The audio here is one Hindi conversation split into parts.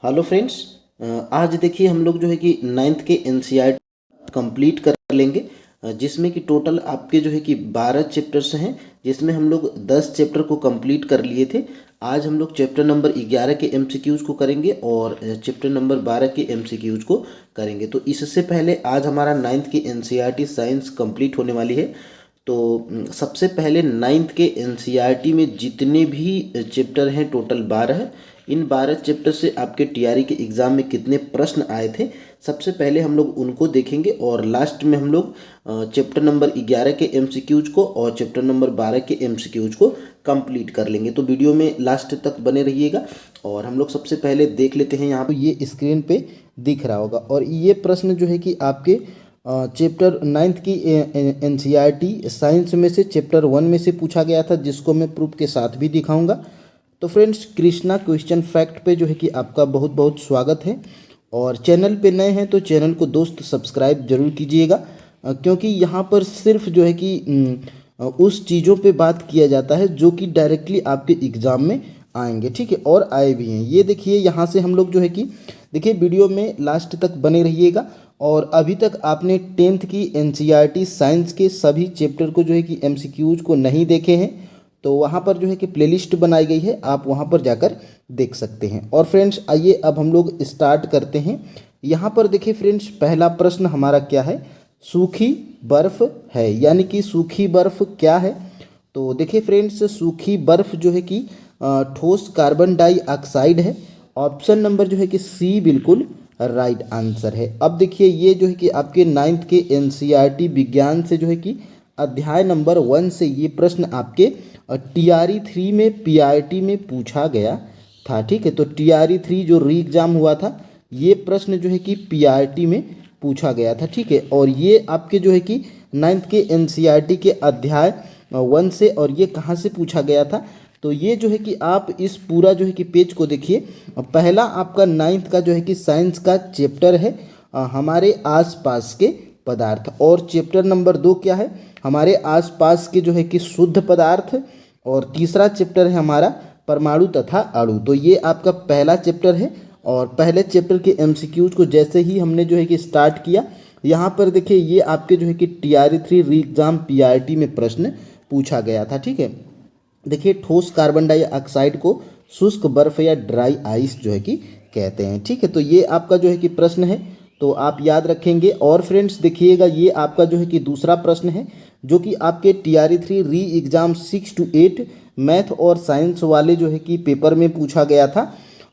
Hello friends. आज देखिए हम लोग जो है कि नाइन्थ के एनसीईआरटी कंप्लीट कर लेंगे, जिसमें कि टोटल आपके जो है कि 12 चैप्टर्स हैं, जिसमें हम लोग 10 चैप्टर को कंप्लीट कर लिए थे। आज हम लोग चैप्टर नंबर 11 के एमसीक्यूज को करेंगे और चैप्टर नंबर 12 के एमसीक्यूज को करेंगे। तो इससे पहले आज हमारा नाइन्थ की एनसीईआरटी साइंस कंप्लीट होने वाली है। तो सबसे पहले नाइन्थ के एनसीईआरटी में जितने भी चैप्टर हैं, टोटल 12 है। इन 12 चैप्टर से आपके टीआरई के एग्ज़ाम में कितने प्रश्न आए थे, सबसे पहले हम लोग उनको देखेंगे और लास्ट में हम लोग चैप्टर नंबर 11 के एमसीक्यूज को और चैप्टर नंबर 12 के एमसीक्यूज को कंप्लीट कर लेंगे। तो वीडियो में लास्ट तक बने रहिएगा। और हम लोग सबसे पहले देख लेते हैं, यहाँ पर ये स्क्रीन पे दिख रहा होगा। और ये प्रश्न जो है कि आपके चैप्टर 9th की एनसीईआरटी साइंस में से चैप्टर 1 में से पूछा गया था, जिसको मैं प्रूफ के साथ भी दिखाऊंगा। तो फ्रेंड्स, कृष्णा क्वेश्चन फैक्ट पे जो है कि आपका बहुत बहुत स्वागत है। और चैनल पे नए हैं तो चैनल को दोस्त सब्सक्राइब जरूर कीजिएगा, क्योंकि यहाँ पर सिर्फ जो है कि उस चीज़ों पे बात किया जाता है जो कि डायरेक्टली आपके एग्ज़ाम में आएंगे, ठीक है, और आए भी हैं। ये देखिए, यहाँ से हम लोग जो है कि देखिए वीडियो में लास्ट तक बने रहिएगा। और अभी तक आपने 10th की एनसीईआरटी साइंस के सभी चैप्टर को जो है कि एमसीक्यूज को नहीं देखे हैं तो वहाँ पर जो है कि प्लेलिस्ट बनाई गई है, आप वहाँ पर जाकर देख सकते हैं। और फ्रेंड्स, आइए अब हम लोग स्टार्ट करते हैं। यहाँ पर देखिए फ्रेंड्स, पहला प्रश्न हमारा क्या है, सूखी बर्फ है, यानी कि सूखी बर्फ क्या है। तो देखिए फ्रेंड्स, सूखी बर्फ जो है कि ठोस कार्बन डाइऑक्साइड है। ऑप्शन नंबर जो है कि सी बिल्कुल राइट आंसर है। अब देखिए, ये जो है कि आपके 9th के एनसीईआरटी विज्ञान से जो है कि अध्याय नंबर 1 से ये प्रश्न आपके टीआरई 3 में पीआरटी में पूछा गया था, ठीक है। तो टीआरई 3 जो री एग्जाम हुआ था, ये प्रश्न जो है कि पीआरटी में पूछा गया था, ठीक है। और ये आपके जो है कि 9th के एनसीईआरटी के अध्याय 1 से, और ये कहाँ से पूछा गया था, तो ये जो है कि आप इस पूरा जो है कि पेज को देखिए। पहला आपका 9th का जो है कि साइंस का चैप्टर है हमारे आसपास के पदार्थ, और चैप्टर नंबर 2 क्या है, हमारे आसपास के जो है कि शुद्ध पदार्थ। और तीसरा चैप्टर है हमारा परमाणु तथा अणु। तो ये आपका पहला चैप्टर है। और पहले चैप्टर के एमसीक्यूज को जैसे ही हमने जो है कि स्टार्ट किया, यहाँ पर देखिए ये आपके जो है कि टीआरई 3 री एग्जाम पीआरटी में प्रश्न पूछा गया था, ठीक है। देखिए, ठोस कार्बन डाइऑक्साइड को शुष्क बर्फ या ड्राई आइस जो है कि कहते हैं, ठीक है। तो ये आपका जो है कि प्रश्न है, तो आप याद रखेंगे। और फ्रेंड्स देखिएगा, ये आपका जो है कि दूसरा प्रश्न है जो कि आपके टीआरई 3 री एग्जाम 6 to 8 मैथ और साइंस वाले जो है कि पेपर में पूछा गया था।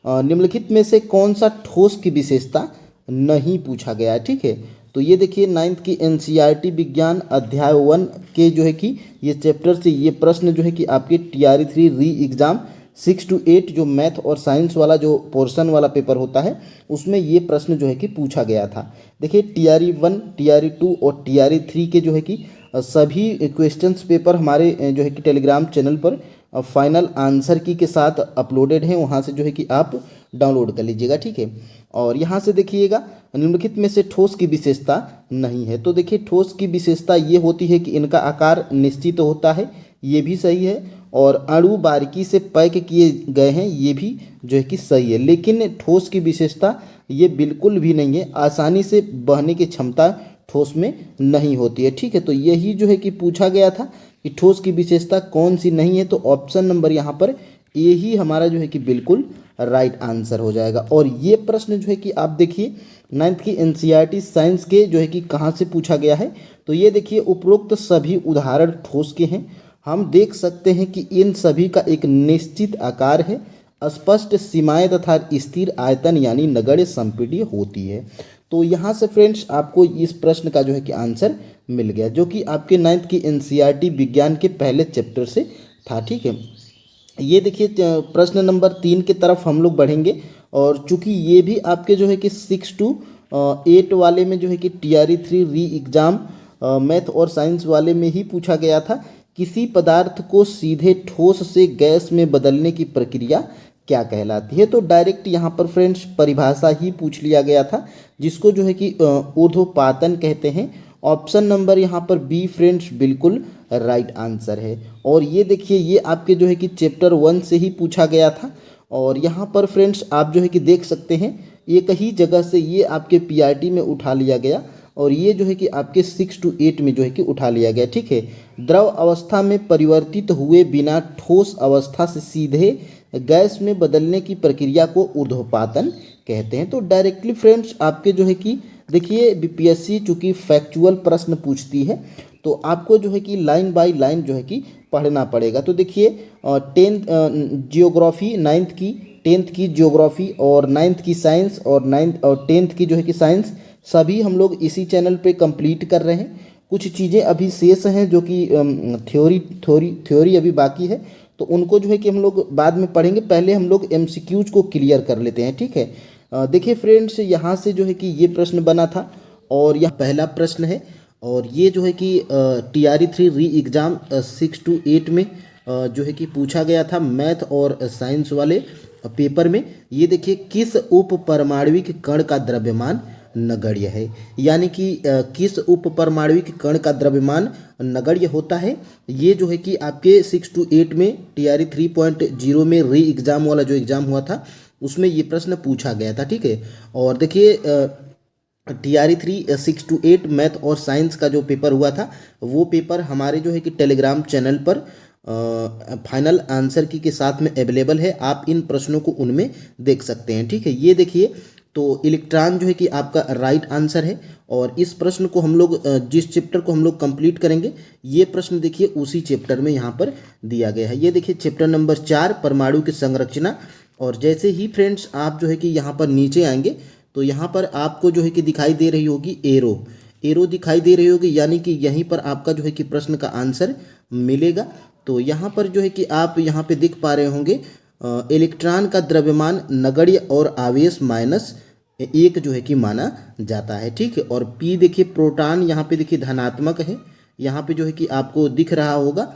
निम्नलिखित में से कौन सा ठोस की विशेषता नहीं पूछा गया है, ठीक है। तो ये देखिए, 9th की एनसीईआरटी विज्ञान अध्याय 1 के जो है कि ये चैप्टर से ये प्रश्न जो है कि आपके टीआरई 3 री एग्जाम 6 to 8 जो मैथ और साइंस वाला जो पोर्शन वाला पेपर होता है, उसमें ये प्रश्न जो है कि पूछा गया था। देखिए, टीआरई 1, टीआरई 2 और टीआरई 3 के जो है कि सभी क्वेश्चंस पेपर हमारे जो है कि टेलीग्राम चैनल पर फाइनल आंसर की के साथ अपलोडेड है, वहाँ से जो है कि आप डाउनलोड कर लीजिएगा, ठीक है। और यहाँ से देखिएगा, निम्नलिखित में से ठोस की विशेषता नहीं है। तो देखिए, ठोस की विशेषता ये होती है कि इनका आकार निश्चित होता है, ये भी सही है। और अणु बारीकी से पैक किए गए हैं, ये भी जो है कि सही है। लेकिन ठोस की विशेषता ये बिल्कुल भी नहीं है, आसानी से बहने की क्षमता ठोस में नहीं होती है, ठीक है। तो यही जो है कि पूछा गया था कि ठोस की विशेषता कौन सी नहीं है। तो ऑप्शन नंबर यहाँ पर यही हमारा जो है कि बिल्कुल राइट आंसर हो जाएगा। और ये प्रश्न जो है कि आप देखिए, 9th की एनसीईआरटी साइंस के जो है कि कहाँ से पूछा गया है। तो ये देखिए, उपरोक्त सभी उदाहरण ठोस के हैं। हम देख सकते हैं कि इन सभी का एक निश्चित आकार है, स्पष्ट सीमाएं तथा स्थिर आयतन यानी नगण्य संपीडी होती है। तो यहाँ से फ्रेंड्स आपको इस प्रश्न का जो है कि आंसर मिल गया, जो कि आपके 9th की एनसीईआरटी विज्ञान के पहले चैप्टर से था, ठीक है। ये देखिए, प्रश्न नंबर 3 की तरफ हम लोग बढ़ेंगे। और चूंकि ये भी आपके जो है कि 6 to 8 वाले में जो है कि टीआरई 3 री एग्जाम मैथ और साइंस वाले में ही पूछा गया था, किसी पदार्थ को सीधे ठोस से गैस में बदलने की प्रक्रिया क्या कहलाती है। तो डायरेक्ट यहाँ पर फ्रेंड्स परिभाषा ही पूछ लिया गया था, जिसको जो है कि ऊर्ध्वपातन कहते हैं। ऑप्शन नंबर यहाँ पर बी फ्रेंड्स बिल्कुल राइट आंसर है। और ये देखिए, ये आपके जो है कि चैप्टर 1 से ही पूछा गया था। और यहाँ पर फ्रेंड्स आप जो है कि देख सकते हैं एक ही जगह से ये आपके पीआरटी में उठा लिया गया और ये जो है कि आपके 6 to 8 में जो है कि उठा लिया गया। ठीक है, द्रव अवस्था में परिवर्तित हुए बिना ठोस अवस्था से सीधे गैस में बदलने की प्रक्रिया को ऊर्ध्वपातन कहते हैं। तो डायरेक्टली फ्रेंड्स आपके जो है कि देखिए बीपीएससी चूँकि फैक्चुअल प्रश्न पूछती है तो आपको जो है कि लाइन बाय लाइन जो है कि पढ़ना पड़ेगा। तो देखिए 10th जियोग्राफी 10th की जियोग्राफी और 9th की साइंस और 9th और 10th की जो है कि साइंस सभी हम लोग इसी चैनल पे कंप्लीट कर रहे हैं। कुछ चीज़ें अभी शेष हैं जो कि थ्योरी अभी बाकी है, तो उनको जो है कि हम लोग बाद में पढ़ेंगे। पहले हम लोग एमसीक्यूज को क्लियर कर लेते हैं। ठीक है, देखिए फ्रेंड्स यहाँ से जो है कि ये प्रश्न बना था और यह पहला प्रश्न है और ये जो है कि TRE 3 री एग्ज़ाम 6 to 8 में जो है कि पूछा गया था मैथ और साइंस वाले पेपर में। ये देखिए किस उप परमाणविक कण का द्रव्यमान नगण्य है, यानी कि किस उप परमाणविक कण का द्रव्यमान नगण्य होता है। ये जो है कि आपके 6 to 8 में TRE 3.0 में री एग्ज़ाम वाला जो एग्ज़ाम हुआ था उसमें ये प्रश्न पूछा गया था। ठीक है, और देखिए TRE 3 6 to 8 मैथ और साइंस का जो पेपर हुआ था वो पेपर हमारे जो है कि टेलीग्राम चैनल पर फाइनल आंसर की के साथ में अवेलेबल है। आप इन प्रश्नों को उनमें देख सकते हैं। ठीक है, ये देखिए तो इलेक्ट्रॉन जो है कि आपका राइट आंसर है और इस प्रश्न को हम लोग जिस चैप्टर को हम लोग कंप्लीट करेंगे ये प्रश्न देखिए उसी चैप्टर में यहाँ पर दिया गया है। ये देखिए चैप्टर नंबर 4 परमाणु की संरचना। और जैसे ही फ्रेंड्स आप जो है कि यहाँ पर नीचे आएंगे तो यहाँ पर आपको जो है कि दिखाई दे रही होगी एरो दिखाई दे रही होगी, यानी कि यहीं पर आपका जो है कि प्रश्न का आंसर मिलेगा। तो यहाँ पर जो है कि आप यहाँ पे देख पा रहे होंगे इलेक्ट्रॉन का द्रव्यमान नगण्य और आवेश -1 जो है कि माना जाता है। ठीक है, और P देखिए प्रोटॉन यहाँ पे देखिए धनात्मक है, यहाँ पे जो है कि आपको दिख रहा होगा।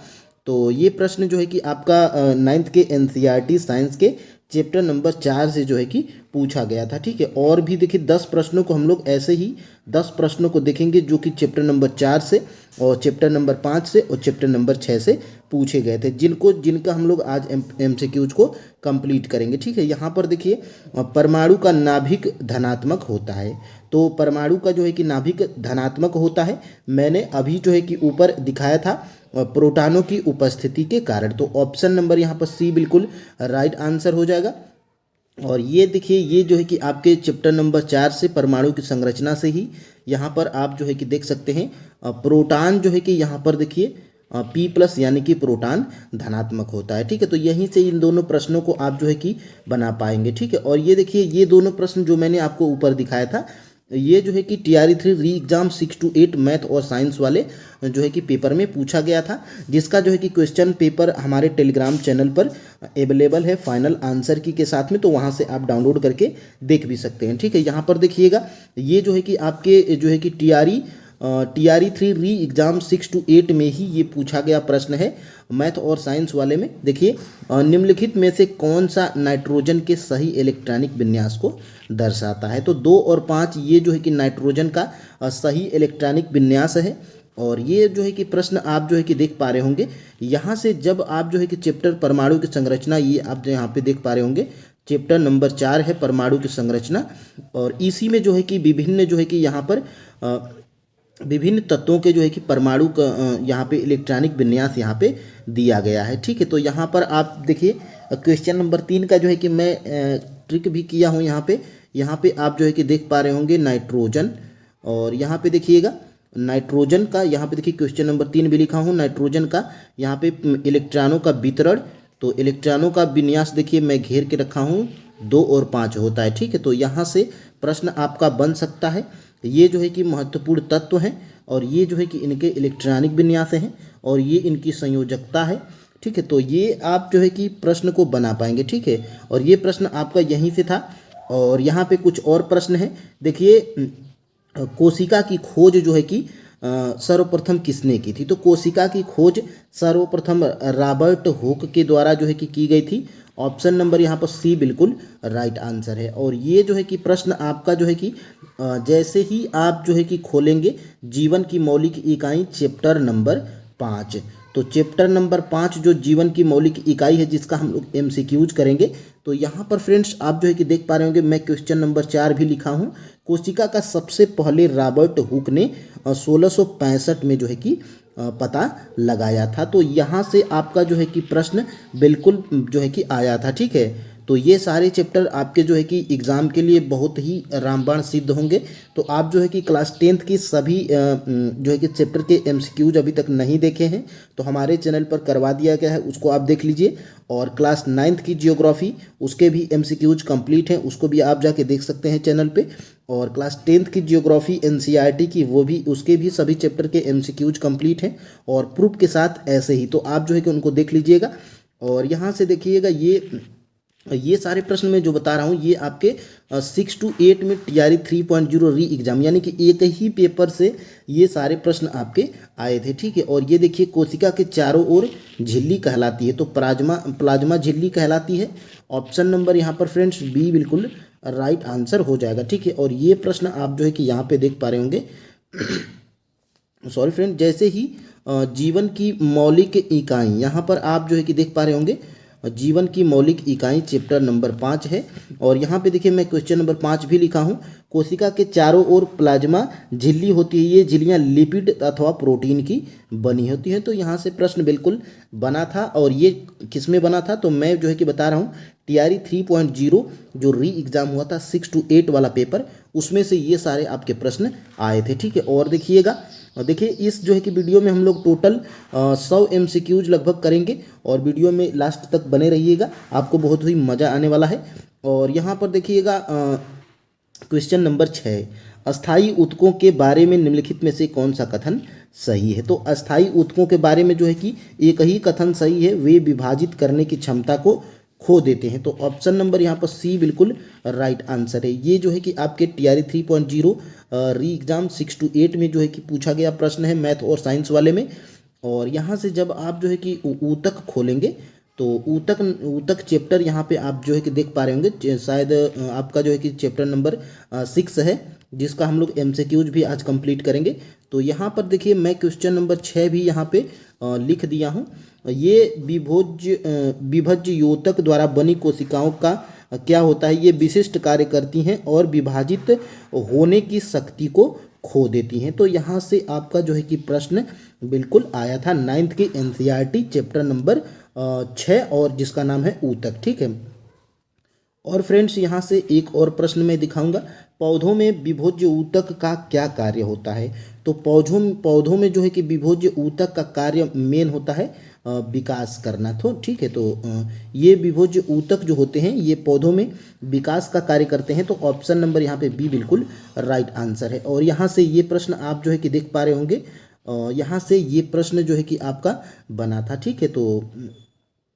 तो ये प्रश्न जो है कि आपका 9th के NCERT साइंस के चैप्टर नंबर 4 से जो है कि पूछा गया था। ठीक है, और भी देखिए 10 प्रश्नों को हम लोग ऐसे ही 10 प्रश्नों को देखेंगे जो कि चैप्टर नंबर 4 से और चैप्टर नंबर 5 से और चैप्टर नंबर 6 से पूछे गए थे, जिनका हम लोग आज MCQs को कंप्लीट करेंगे। ठीक है, यहाँ पर देखिए परमाणु का नाभिक धनात्मक होता है। तो परमाणु का जो है कि नाभिक धनात्मक होता है, मैंने अभी जो है कि ऊपर दिखाया था प्रोटॉनों की उपस्थिति के कारण। तो ऑप्शन नंबर यहाँ पर C बिल्कुल राइट आंसर हो जाएगा। और ये देखिए ये जो है कि आपके चैप्टर नंबर 4 से परमाणु की संरचना से ही यहाँ पर आप जो है कि देख सकते हैं प्रोटॉन जो है कि यहाँ पर देखिए P+ यानी कि प्रोटॉन धनात्मक होता है। ठीक है, तो यहीं से इन दोनों प्रश्नों को आप जो है कि बना पाएंगे। ठीक है, और ये देखिए ये दोनों प्रश्न जो मैंने आपको ऊपर दिखाया था ये जो है कि TRE 3 री एग्ज़ाम 6 to 8 मैथ और साइंस वाले जो है कि पेपर में पूछा गया था, जिसका जो है कि क्वेश्चन पेपर हमारे टेलीग्राम चैनल पर अवेलेबल है फाइनल आंसर की के साथ में। तो वहाँ से आप डाउनलोड करके देख भी सकते हैं। ठीक है, यहाँ पर देखिएगा ये जो है कि आपके जो है कि TRE 3 री एग्ज़ाम 6 to 8 में ही ये पूछा गया प्रश्न है मैथ और साइंस वाले में। देखिए निम्नलिखित में से कौन सा नाइट्रोजन के सही इलेक्ट्रॉनिक विन्यास को दर्शाता है। तो 2 और 5 ये जो है कि नाइट्रोजन का सही इलेक्ट्रॉनिक विन्यास है। और ये जो है कि प्रश्न आप जो है कि देख पा रहे होंगे यहाँ से, जब आप जो है कि चैप्टर परमाणु की संरचना ये आप जो यहाँ पे देख पा रहे होंगे चैप्टर नंबर 4 है परमाणु की संरचना। और इसी में जो है कि विभिन्न जो है कि यहाँ पर विभिन्न तत्वों के जो है कि परमाणु का यहाँ पे इलेक्ट्रॉनिक विन्यास यहाँ पे दिया गया है। ठीक है, तो यहाँ पर आप देखिए क्वेश्चन नंबर 3 का जो है कि मैं ट्रिक भी किया हूँ यहाँ पे आप जो है कि देख पा रहे होंगे नाइट्रोजन। और यहाँ पे देखिएगा नाइट्रोजन का यहाँ पे देखिए क्वेश्चन नंबर 3 भी लिखा हूँ नाइट्रोजन का यहाँ पे इलेक्ट्रॉनों का वितरण। तो इलेक्ट्रॉनों का विन्यास देखिए मैं घेर के रखा हूँ 2 और 5 होता है। ठीक है, तो यहाँ से प्रश्न आपका बन सकता है। ये जो है कि महत्वपूर्ण तत्व हैं और ये जो है कि इनके इलेक्ट्रॉनिक विन्यास हैं और ये इनकी संयोजकता है। ठीक है, तो ये आप जो है कि प्रश्न को बना पाएंगे। ठीक है, और ये प्रश्न आपका यहीं से था। और यहाँ पे कुछ और प्रश्न हैं। देखिए कोशिका की खोज जो है कि सर्वप्रथम किसने की थी। तो कोशिका की खोज सर्वप्रथम रॉबर्ट हुक के द्वारा जो है कि की गई थी। ऑप्शन नंबर यहाँ पर C बिल्कुल राइट आंसर है। और ये जो है कि प्रश्न आपका जो है कि जैसे ही आप जो है कि खोलेंगे जीवन की मौलिक इकाई चैप्टर नंबर 5, तो चैप्टर नंबर 5 जो जीवन की मौलिक इकाई है, जिसका हम लोग MCQs करेंगे। तो यहाँ पर फ्रेंड्स आप जो है कि देख पा रहे होंगे, मैं क्वेश्चन नंबर 4 भी लिखा हूँ। कोशिका का सबसे पहले रॉबर्ट हुक ने 1665 में जो है कि पता लगाया था। तो यहाँ से आपका जो है कि प्रश्न बिल्कुल जो है कि आया था, ठीक है। तो ये सारे चैप्टर आपके जो है कि एग्ज़ाम के लिए बहुत ही रामबाण सिद्ध होंगे। तो आप जो है कि क्लास 10th की सभी जो है कि चैप्टर के MCQs अभी तक नहीं देखे हैं तो हमारे चैनल पर करवा दिया गया है, उसको आप देख लीजिए। और क्लास 9th की जियोग्राफी, उसके भी MCQs कंप्लीट हैं, उसको भी आप जाके देख सकते हैं चैनल पे। और क्लास 10th की जियोग्राफी NCERT की, वो भी, उसके भी सभी चैप्टर के MCQs कंप्लीट हैं और प्रूफ के साथ ऐसे ही। तो आप जो है कि उनको देख लीजिएगा। और यहाँ से देखिएगा, ये सारे प्रश्न मैं जो बता रहा हूँ ये आपके 6 to 8 में TRE 3.0 री एग्जाम, यानी कि एक ही पेपर से ये सारे प्रश्न आपके आए थे, ठीक है। और ये देखिए, कोशिका के चारों ओर झिल्ली कहलाती है, तो प्लाज्मा झिल्ली कहलाती है। ऑप्शन नंबर यहाँ पर फ्रेंड्स B बिल्कुल राइट आंसर हो जाएगा, ठीक है। और ये प्रश्न आप जो है कि यहाँ पे देख पा रहे होंगे सॉरी फ्रेंड, जैसे ही जीवन की मौलिक इकाई, यहाँ पर आप जो है कि देख पा रहे होंगे जीवन की मौलिक इकाई चैप्टर नंबर 5 है। और यहाँ पे देखिए, मैं क्वेश्चन नंबर 5 भी लिखा हूँ। कोशिका के चारों ओर प्लाज्मा झिल्ली होती है, ये झिल्लियाँ लिपिड अथवा प्रोटीन की बनी होती हैं। तो यहाँ से प्रश्न बिल्कुल बना था। और ये किस में बना था, तो मैं जो है कि बता रहा हूँ TRE 3.0 जो री एग्ज़ाम हुआ था 6 to 8 वाला पेपर, उसमें से ये सारे आपके प्रश्न आए थे, ठीक है। और देखिएगा, देखिए इस जो है कि वीडियो में हम लोग टोटल 100 MCQs लगभग करेंगे। और वीडियो में लास्ट तक बने रहिएगा, आपको बहुत ही मज़ा आने वाला है। और यहाँ पर देखिएगा क्वेश्चन नंबर 6, अस्थायी ऊतकों के बारे में निम्नलिखित में से कौन सा कथन सही है। तो अस्थायी ऊतकों के बारे में जो है कि एक ही कथन सही है, वे विभाजित करने की क्षमता को खो देते हैं। तो ऑप्शन नंबर यहाँ पर C बिल्कुल राइट आंसर है। ये जो है कि आपके TRE 3.0 री एग्ज़ाम 6 to 8 में जो है कि पूछा गया प्रश्न है, मैथ और साइंस वाले में। और यहाँ से जब आप जो है कि ऊतक खोलेंगे, तो ऊतक चैप्टर यहाँ पे आप जो है कि देख पा रहे होंगे, शायद आपका जो है कि चैप्टर नंबर 6 है, जिसका हम लोग MCQs भी आज कंप्लीट करेंगे। तो यहाँ पर देखिए, मैं क्वेश्चन नंबर 6 भी यहाँ पे लिख दिया हूँ। ये विभज्य योतक द्वारा बनी कोशिकाओं का क्या होता है, ये विशिष्ट कार्य करती हैं और विभाजित होने की शक्ति को खो देती हैं। तो यहाँ से आपका जो है कि प्रश्न बिल्कुल आया था 9th के NCERT चैप्टर नंबर 6, और जिसका नाम है ऊतक, ठीक है। और फ्रेंड्स यहाँ से एक और प्रश्न मैं दिखाऊंगा, पौधों में विभोज्य ऊतक का क्या कार्य होता है। तो पौधों में जो है कि विभोज्य ऊतक का कार्य मेन होता है विकास करना, तो ठीक है। तो ये विभोज्य ऊतक जो होते हैं ये पौधों में विकास का कार्य करते हैं। तो ऑप्शन नंबर यहाँ पे B बिल्कुल राइट आंसर है। और यहाँ से ये प्रश्न आप जो है कि देख पा रहे होंगे, यहाँ से ये प्रश्न जो है कि आपका बना था, ठीक है। तो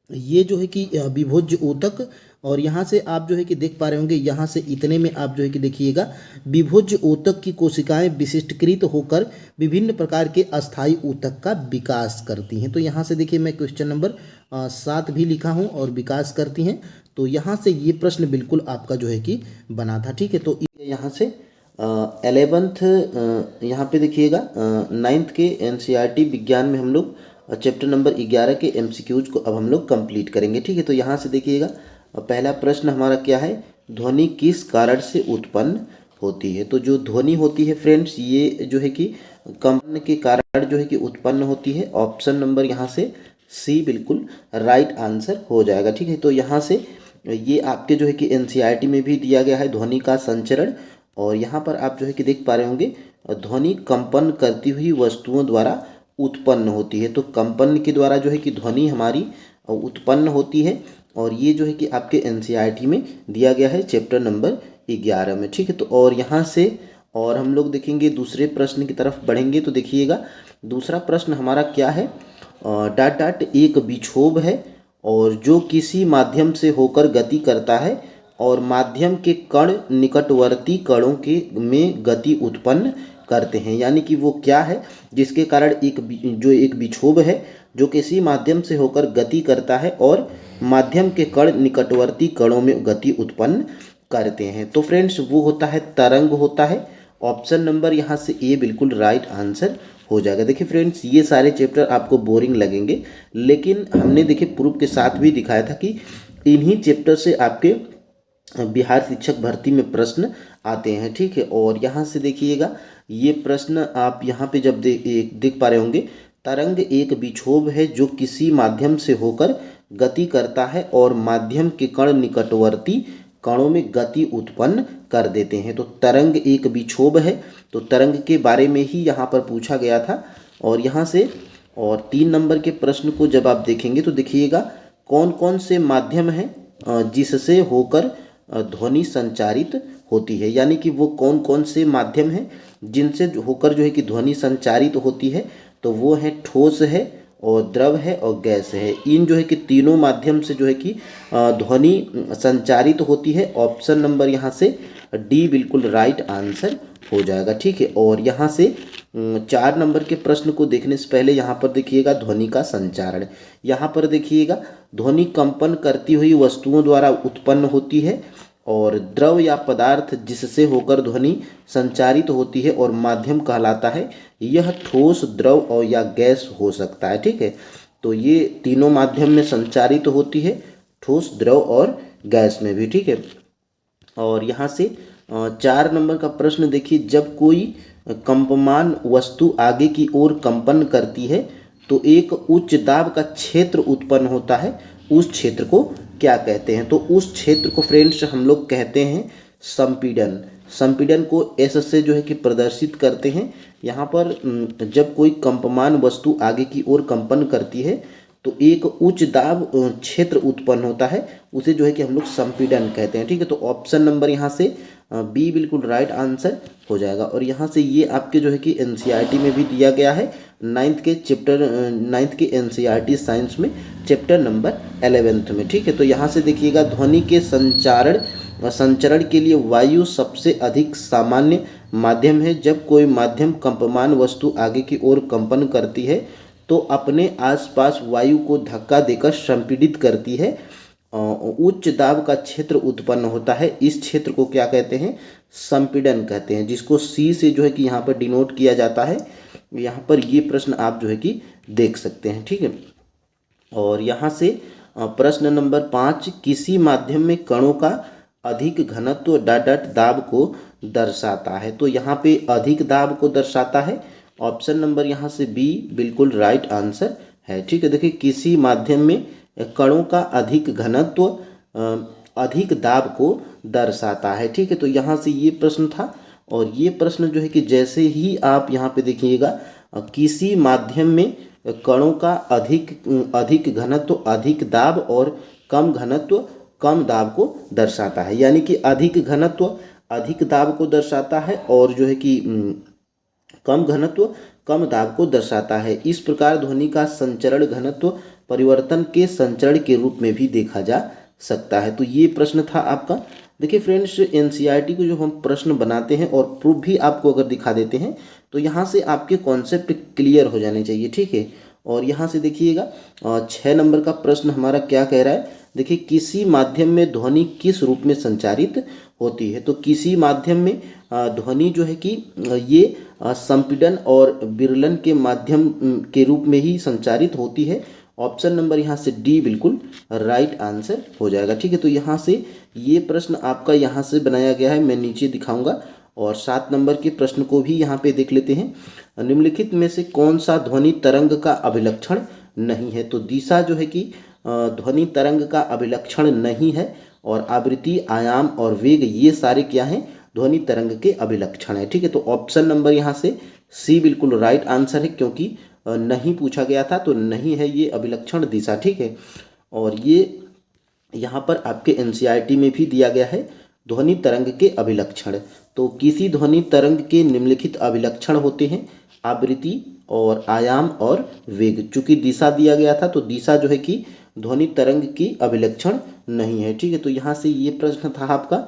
ये जो है कि विभोज्य ऊतक, और यहाँ से आप जो है कि देख पा रहे होंगे, यहाँ से इतने में आप जो है कि देखिएगा, विभोज्य ऊतक की कोशिकाएं विशिष्टकृत होकर विभिन्न प्रकार के अस्थायी ऊतक का विकास करती हैं। तो यहाँ से देखिए, मैं क्वेश्चन नंबर 7 भी लिखा हूँ, और विकास करती हैं। तो यहाँ से ये प्रश्न बिल्कुल आपका जो है कि बना था, ठीक है। तो यहाँ से 11th यहाँ पे देखिएगा 9th के NCERT विज्ञान में हम लोग चैप्टर नंबर 11 के MCQs को अब हम लोग कंप्लीट करेंगे, ठीक है। तो यहाँ से देखिएगा, पहला प्रश्न हमारा क्या है, ध्वनि किस कारण से उत्पन्न होती है। तो जो ध्वनि होती है फ्रेंड्स, ये जो है कि कंपन के कारण जो है कि उत्पन्न होती है। ऑप्शन नंबर यहाँ से C बिल्कुल राइट आंसर हो जाएगा, ठीक है। तो यहाँ से ये आपके जो है कि NCERT में भी दिया गया है ध्वनि का संचरण। और यहाँ पर आप जो है कि देख पा रहे होंगे, ध्वनि कंपन करती हुई वस्तुओं द्वारा उत्पन्न होती है। तो कंपन के द्वारा जो है कि ध्वनि हमारी उत्पन्न होती है। और ये जो है कि आपके NCERT में दिया गया है चैप्टर नंबर 11 में, ठीक है। तो और यहाँ से और हम लोग देखेंगे, दूसरे प्रश्न की तरफ बढ़ेंगे। तो देखिएगा, दूसरा प्रश्न हमारा क्या है, एक विक्षोभ है और जो किसी माध्यम से होकर गति करता है, और माध्यम के कण निकटवर्ती कणों के में गति उत्पन्न करते हैं। यानी कि वो क्या है, जिसके कारण एक विक्षोभ है जो किसी माध्यम से होकर गति करता है और माध्यम के कण निकटवर्ती कणों में गति उत्पन्न करते हैं। तो फ्रेंड्स वो होता है तरंग होता है। ऑप्शन नंबर यहाँ से A बिल्कुल राइट आंसर हो जाएगा। देखिए फ्रेंड्स, ये सारे चैप्टर आपको बोरिंग लगेंगे, लेकिन हमने देखिए प्रूफ के साथ भी दिखाया था कि इन्हीं चैप्टर से आपके बिहार शिक्षक भर्ती में प्रश्न आते हैं। ठीक है, और यहाँ से देखिएगा, ये प्रश्न आप यहाँ पे जब देख पा रहे होंगे, तरंग एक विक्षोभ है जो किसी माध्यम से होकर गति करता है और माध्यम के कण निकटवर्ती कणों में गति उत्पन्न कर देते हैं। तो तरंग एक विक्षोभ है, तो तरंग के बारे में ही यहाँ पर पूछा गया था। और यहाँ से और 3 नंबर के प्रश्न को जब आप देखेंगे तो देखिएगा, कौन कौन से माध्यम हैं जिससे होकर ध्वनि संचारित होती है, यानी कि वो कौन कौन से माध्यम हैं जिनसे होकर जो है कि ध्वनि संचारित होती है। तो वो है ठोस है और द्रव है और गैस है। इन जो है कि तीनों माध्यम से जो है कि ध्वनि संचारित होती है। ऑप्शन नंबर यहाँ से डी बिल्कुल राइट आंसर हो जाएगा। ठीक है, और यहाँ से 4 नंबर के प्रश्न को देखने से पहले यहाँ पर देखिएगा ध्वनि का संचारण। यहाँ पर देखिएगा, ध्वनि कंपन करती हुई वस्तुओं द्वारा उत्पन्न होती है और द्रव या पदार्थ जिससे होकर ध्वनि संचारित होती है और माध्यम कहलाता है। यह ठोस, द्रव और या गैस हो सकता है। ठीक है, तो ये तीनों माध्यम में संचारित होती है, ठोस, द्रव और गैस में भी। ठीक है, और यहाँ से 4 नंबर का प्रश्न देखिए, जब कोई कंपमान वस्तु आगे की ओर कंपन करती है तो एक उच्च दाब का क्षेत्र उत्पन्न होता है, उस क्षेत्र को क्या कहते हैं? तो उस क्षेत्र को फ्रेंड्स हम लोग कहते हैं संपीड़न। संपीड़न को एस से जो है कि प्रदर्शित करते हैं। यहाँ पर जब कोई कंपमान वस्तु आगे की ओर कंपन करती है तो एक उच्च दाब क्षेत्र उत्पन्न होता है, उसे जो है कि हम लोग संपीड़न कहते हैं। ठीक है, तो ऑप्शन नंबर यहाँ से बी बिल्कुल राइट आंसर हो जाएगा। और यहाँ से ये आपके जो है कि एनसीईआरटी में भी दिया गया है, 9th के एनसीईआरटी साइंस में चैप्टर नंबर 11 में। ठीक है, तो यहाँ से देखिएगा, ध्वनि के संचरण के लिए वायु सबसे अधिक सामान्य माध्यम है। जब कोई माध्यम कंपमान वस्तु आगे की ओर कंपन करती है तो अपने आसपास वायु को धक्का देकर संपीड़ित करती है, उच्च दाब का क्षेत्र उत्पन्न होता है। इस क्षेत्र को क्या कहते हैं? संपीड़न कहते हैं, जिसको सी से जो है कि यहाँ पर डिनोट किया जाता है। यहाँ पर ये प्रश्न आप जो है कि देख सकते हैं। ठीक है, और यहाँ से प्रश्न नंबर 5, किसी माध्यम में कणों का अधिक घनत्व डॉट दाब को दर्शाता है। तो यहाँ पे अधिक दाब को दर्शाता है। ऑप्शन नंबर यहाँ से बी बिल्कुल राइट आंसर है। ठीक है, देखिए, किसी माध्यम में कणों का अधिक घनत्व अधिक दाब को दर्शाता है। ठीक है, तो यहाँ से ये प्रश्न था। और ये प्रश्न जो है कि जैसे ही आप यहाँ पे देखिएगा, किसी माध्यम में कणों का अधिक घनत्व अधिक दाब और कम घनत्व कम दाब को दर्शाता है, यानी कि अधिक घनत्व अधिक दाब को दर्शाता है और जो है कि कम घनत्व कम दाब को दर्शाता है। इस प्रकार ध्वनि का संचरण घनत्व परिवर्तन के संचरण के रूप में भी देखा जा सकता है। तो ये प्रश्न था आपका। देखिए फ्रेंड्स, एनसीईआरटी को जो हम प्रश्न बनाते हैं और प्रूफ भी आपको अगर दिखा देते हैं तो यहाँ से आपके कॉन्सेप्ट क्लियर हो जाने चाहिए। ठीक है, और यहाँ से देखिएगा 6 नंबर का प्रश्न हमारा क्या कह रहा है। देखिए, किसी माध्यम में ध्वनि किस रूप में संचारित होती है? तो किसी माध्यम में ध्वनि जो है कि ये संपीड़न और विरलन के माध्यम के रूप में ही संचारित होती है। ऑप्शन नंबर यहाँ से डी बिल्कुल राइट आंसर हो जाएगा। ठीक है, तो यहाँ से ये प्रश्न आपका यहाँ से बनाया गया है, मैं नीचे दिखाऊंगा। और 7 नंबर के प्रश्न को भी यहाँ पे देख लेते हैं। निम्नलिखित में से कौन सा ध्वनि तरंग का अभिलक्षण नहीं है? तो दिशा जो है कि ध्वनि तरंग का अभिलक्षण नहीं है, और आवृत्ति, आयाम और वेग ये सारे क्या हैं? ध्वनि तरंग के अभिलक्षण है। ठीक है, तो ऑप्शन नंबर यहाँ से सी बिल्कुल राइट आंसर है, क्योंकि नहीं पूछा गया था तो नहीं है ये अभिलक्षण दिशा। ठीक है, और ये यहाँ पर आपके एनसीईआरटी में भी दिया गया है ध्वनि तरंग के अभिलक्षण। तो किसी ध्वनि तरंग के निम्नलिखित अभिलक्षण होते हैं? आवृत्ति और आयाम और वेग। चूंकि दिशा दिया गया था तो दिशा जो है कि ध्वनि तरंग की अभिलक्षण नहीं है। ठीक है, तो यहाँ से ये प्रश्न था आपका।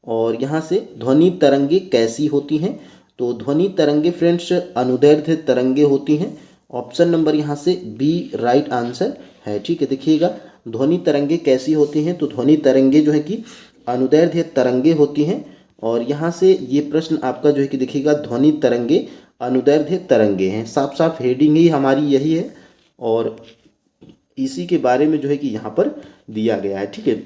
और यहाँ से ध्वनि तरंगे कैसी होती हैं? तो ध्वनि तरंगे फ्रेंड्स अनुदैर्ध्य तरंगे होती हैं। ऑप्शन नंबर यहाँ से बी राइट आंसर है। ठीक है, देखिएगा, ध्वनि तरंगे कैसी होती हैं? तो ध्वनि तरंगे जो है कि अनुदैर्ध्य तरंगे होती हैं और यहाँ से ये प्रश्न आपका जो है कि देखिएगा, ध्वनि तरंगे अनुदैर्ध्य तरंगे हैं, साफ साफ हेडिंग ही हमारी यही है और इसी के बारे में जो है कि यहाँ पर दिया गया है। ठीक है,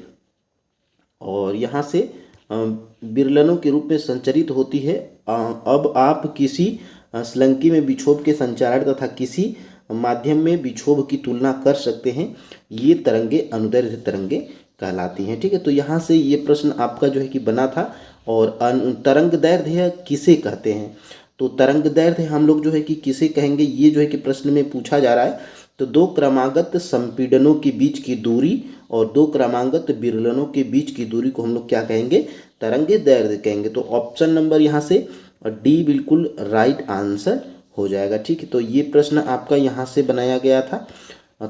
और यहाँ से विरलनों के रूप में संचरित होती है। अब आप किसी स्लंकी में विक्षोभ के संचारण तथा किसी माध्यम में विक्षोभ की तुलना कर सकते हैं, ये तरंगे अनुदैर्ध्य तरंगे कहलाती हैं। ठीक है, तो यहाँ से ये प्रश्न आपका जो है कि बना था। और तरंग दैर्ध्य किसे कहते हैं, तो तरंग दैर्ध्य हम लोग जो है कि किसे कहेंगे, ये जो है कि प्रश्न में पूछा जा रहा है। तो दो क्रमागत संपीड़नों के बीच की दूरी और दो क्रमागत विरलनों के बीच की दूरी को हम लोग क्या कहेंगे, तरंग दैर्ध्य कहेंगे। तो ऑप्शन नंबर यहाँ से डी बिल्कुल राइट आंसर हो जाएगा। ठीक है, तो ये प्रश्न आपका यहाँ से बनाया गया था।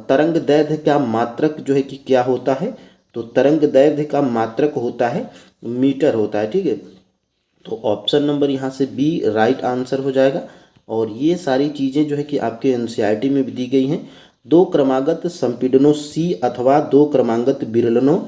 तरंग दैर्ध्य का मात्रक जो है कि क्या होता है, तो तरंग दैर्ध्य का मात्रक होता है मीटर होता है। ठीक है, तो ऑप्शन नंबर यहाँ से बी राइट आंसर हो जाएगा। और ये सारी चीज़ें जो है कि आपके एनसीईआरटी में भी दी गई हैं। दो क्रमागत संपीड़नों सी अथवा दो क्रमागत विरलनों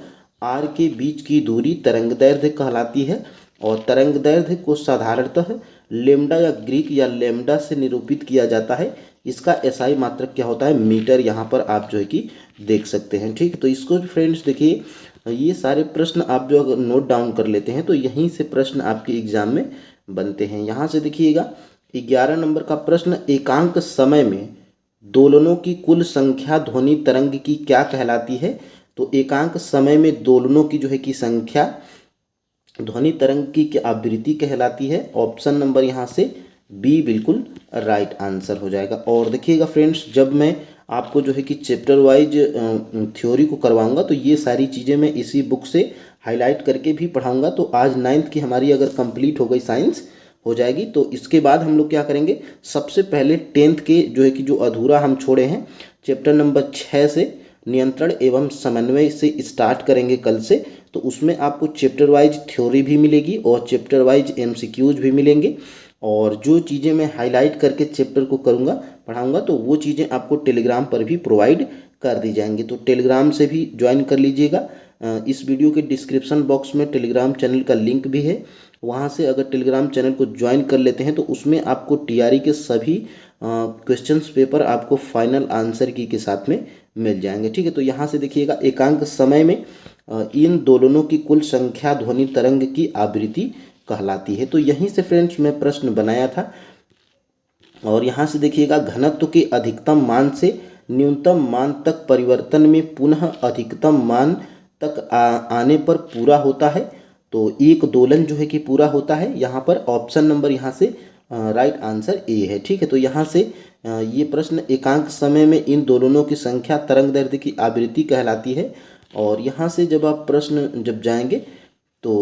आर के बीच की दूरी तरंग दैर्ध्य कहलाती है। और तरंग दैर्ध्य को साधारणतः लेम्डा या ग्रीक या लेम्डा से निरूपित किया जाता है। इसका एसआई मात्रक क्या होता है, मीटर, यहाँ पर आप जो है कि देख सकते हैं। ठीक, तो इसको फ्रेंड्स देखिए, ये सारे प्रश्न आप जो अगर नोट डाउन कर लेते हैं तो यहीं से प्रश्न आपके एग्जाम में बनते हैं। यहाँ से देखिएगा 11 नंबर का प्रश्न, एकांक समय में दोलनों की कुल संख्या ध्वनि तरंग की क्या कहलाती है। तो एकांक समय में दोलनों की जो है कि संख्या ध्वनि तरंग की आवृत्ति कहलाती है। ऑप्शन नंबर यहाँ से बी बिल्कुल राइट आंसर हो जाएगा। और देखिएगा फ्रेंड्स, जब मैं आपको जो है कि चैप्टर वाइज थ्योरी को करवाऊंगा तो ये सारी चीज़ें मैं इसी बुक से हाईलाइट करके भी पढ़ाऊंगा। तो आज 9th की हमारी अगर कंप्लीट हो गई, साइंस हो जाएगी, तो इसके बाद हम लोग क्या करेंगे, सबसे पहले 10th के जो है कि जो अधूरा हम छोड़े हैं चैप्टर नंबर 6 से नियंत्रण एवं समन्वय से स्टार्ट करेंगे कल से। तो उसमें आपको चैप्टर वाइज थ्योरी भी मिलेगी और चैप्टर वाइज एमसीक्यूज भी मिलेंगे। और जो चीज़ें मैं हाईलाइट करके चैप्टर को करूँगा, पढ़ाऊँगा, तो वो चीज़ें आपको टेलीग्राम पर भी प्रोवाइड कर दी जाएंगी। तो टेलीग्राम से भी ज्वाइन कर लीजिएगा। इस वीडियो के डिस्क्रिप्शन बॉक्स में टेलीग्राम चैनल का लिंक भी है, वहाँ से अगर टेलीग्राम चैनल को ज्वाइन कर लेते हैं तो उसमें आपको टीआरई के सभी क्वेश्चंस पेपर आपको फाइनल आंसर की के साथ में मिल जाएंगे। ठीक है, तो यहाँ से देखिएगा, एकांक समय में इन दोलनों की कुल संख्या ध्वनि तरंग की आवृत्ति कहलाती है। तो यहीं से फ्रेंड्स मैं प्रश्न बनाया था। और यहाँ से देखिएगा, घनत्व के अधिकतम मान से न्यूनतम मान तक परिवर्तन में पुनः अधिकतम मान तक आने पर पूरा होता है। तो एक दोलन जो है कि पूरा होता है। यहाँ पर ऑप्शन नंबर यहाँ से राइट आंसर ए है। ठीक है, तो यहाँ से ये प्रश्न, एकांक समय में इन दोलनों की संख्या तरंग दैर्ध्य की आवृत्ति कहलाती है। और यहाँ से जब आप प्रश्न जब जाएंगे तो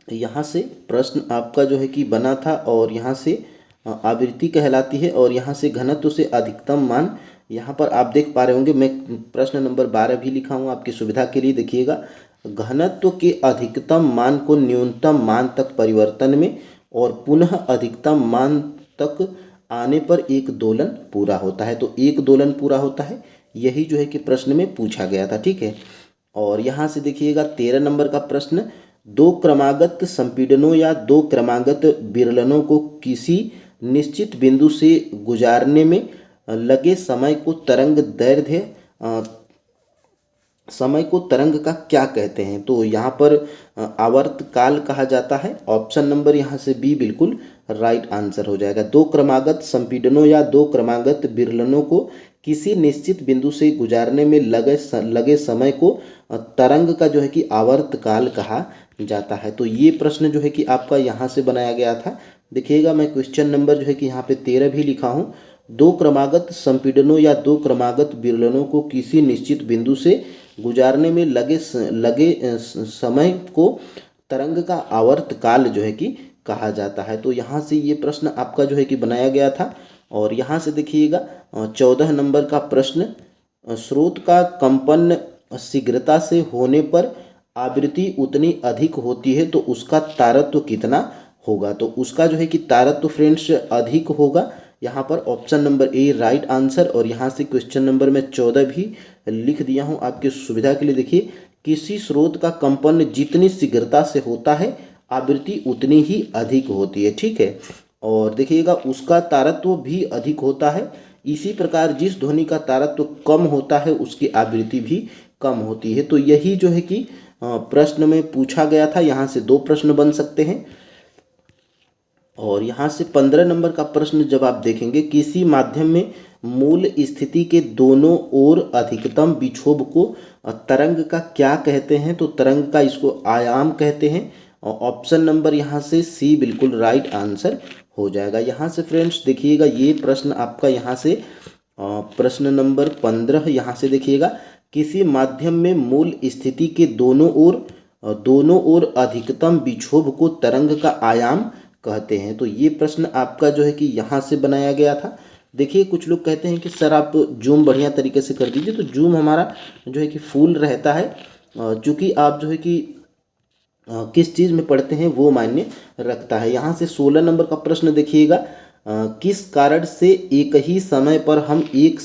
यहाँ से प्रश्न आपका जो है कि बना था और यहाँ से आवृत्ति कहलाती है। और यहाँ से घनत्व से अधिकतम मान, यहाँ पर आप देख पा रहे होंगे मैं प्रश्न नंबर 12 भी लिखा हूँ आपकी सुविधा के लिए। देखिएगा, घनत्व के अधिकतम मान को न्यूनतम मान तक परिवर्तन में और पुनः अधिकतम मान तक आने पर एक दोलन पूरा होता है। तो एक दोलन पूरा होता है, यही जो है कि प्रश्न में पूछा गया था। ठीक है, और यहाँ से देखिएगा 13 नंबर का प्रश्न, दो क्रमागत संपीड़नों या दो क्रमागत विरलनों को किसी निश्चित बिंदु से गुजारने में लगे समय को तरंग दैर्ध्य समय को तरंग का क्या कहते हैं। तो यहाँ पर आवर्तकाल कहा जाता है। ऑप्शन नंबर यहाँ से बी बिल्कुल राइट आंसर हो जाएगा। दो क्रमागत संपीड़नों या दो क्रमागत विरलनों को किसी निश्चित बिंदु से गुजारने में लगे समय को तरंग का जो है कि आवर्तकाल कहा जाता है। तो ये प्रश्न जो है कि आपका यहाँ से बनाया गया था। देखिएगा, मैं क्वेश्चन नंबर जो है कि यहाँ पे 13 भी लिखा हूँ। दो क्रमागत संपीड़नों या दो क्रमागत विरलनों को किसी निश्चित बिंदु से गुजारने में लगे समय को तरंग का आवर्तकाल जो है कि कहा जाता है। तो यहाँ से ये प्रश्न आपका जो है कि बनाया गया था। और यहाँ से देखिएगा 14 नंबर का प्रश्न, स्रोत का कंपन शीघ्रता से होने पर आवृत्ति उतनी अधिक होती है तो उसका तारत्व कितना होगा। तो उसका जो है कि तारत्व फ्रेंड्स अधिक होगा। यहाँ पर option number A right answer. और यहाँ से क्वेश्चन नंबर मैं 14 भी लिख दिया हूँ आपकी सुविधा के लिए। देखिए, किसी स्रोत का कंपन जितनी शीघ्रता से होता है आवृत्ति उतनी ही अधिक होती है, ठीक है। और देखिएगा उसका तारत्व भी अधिक होता है। इसी प्रकार जिस ध्वनि का तारत्व कम होता है उसकी आवृत्ति भी कम होती है। तो यही जो है कि प्रश्न में पूछा गया था। यहाँ से 2 प्रश्न बन सकते हैं। और यहाँ से 15 नंबर का प्रश्न जब आप देखेंगे, किसी माध्यम में मूल स्थिति के दोनों ओर अधिकतम विक्षोभ को तरंग का क्या कहते हैं? तो तरंग का इसको आयाम कहते हैं। और ऑप्शन नंबर यहाँ से सी बिल्कुल राइट आंसर हो जाएगा। यहाँ से फ्रेंड्स देखिएगा, ये प्रश्न आपका यहाँ से प्रश्न नंबर 15 यहाँ से देखिएगा, किसी माध्यम में मूल स्थिति के दोनों ओर अधिकतम विक्षोभ को तरंग का आयाम कहते हैं। तो ये प्रश्न आपका जो है कि यहाँ से बनाया गया था। देखिए कुछ लोग कहते हैं कि सर आप जूम बढ़िया तरीके से कर दीजिए, तो जूम हमारा जो है कि फुल रहता है, चूँकि आप जो है कि किस चीज़ में पढ़ते हैं वो मायने रखता है। यहाँ से 16 नंबर का प्रश्न देखिएगा, किस कारण से एक ही समय पर हम एक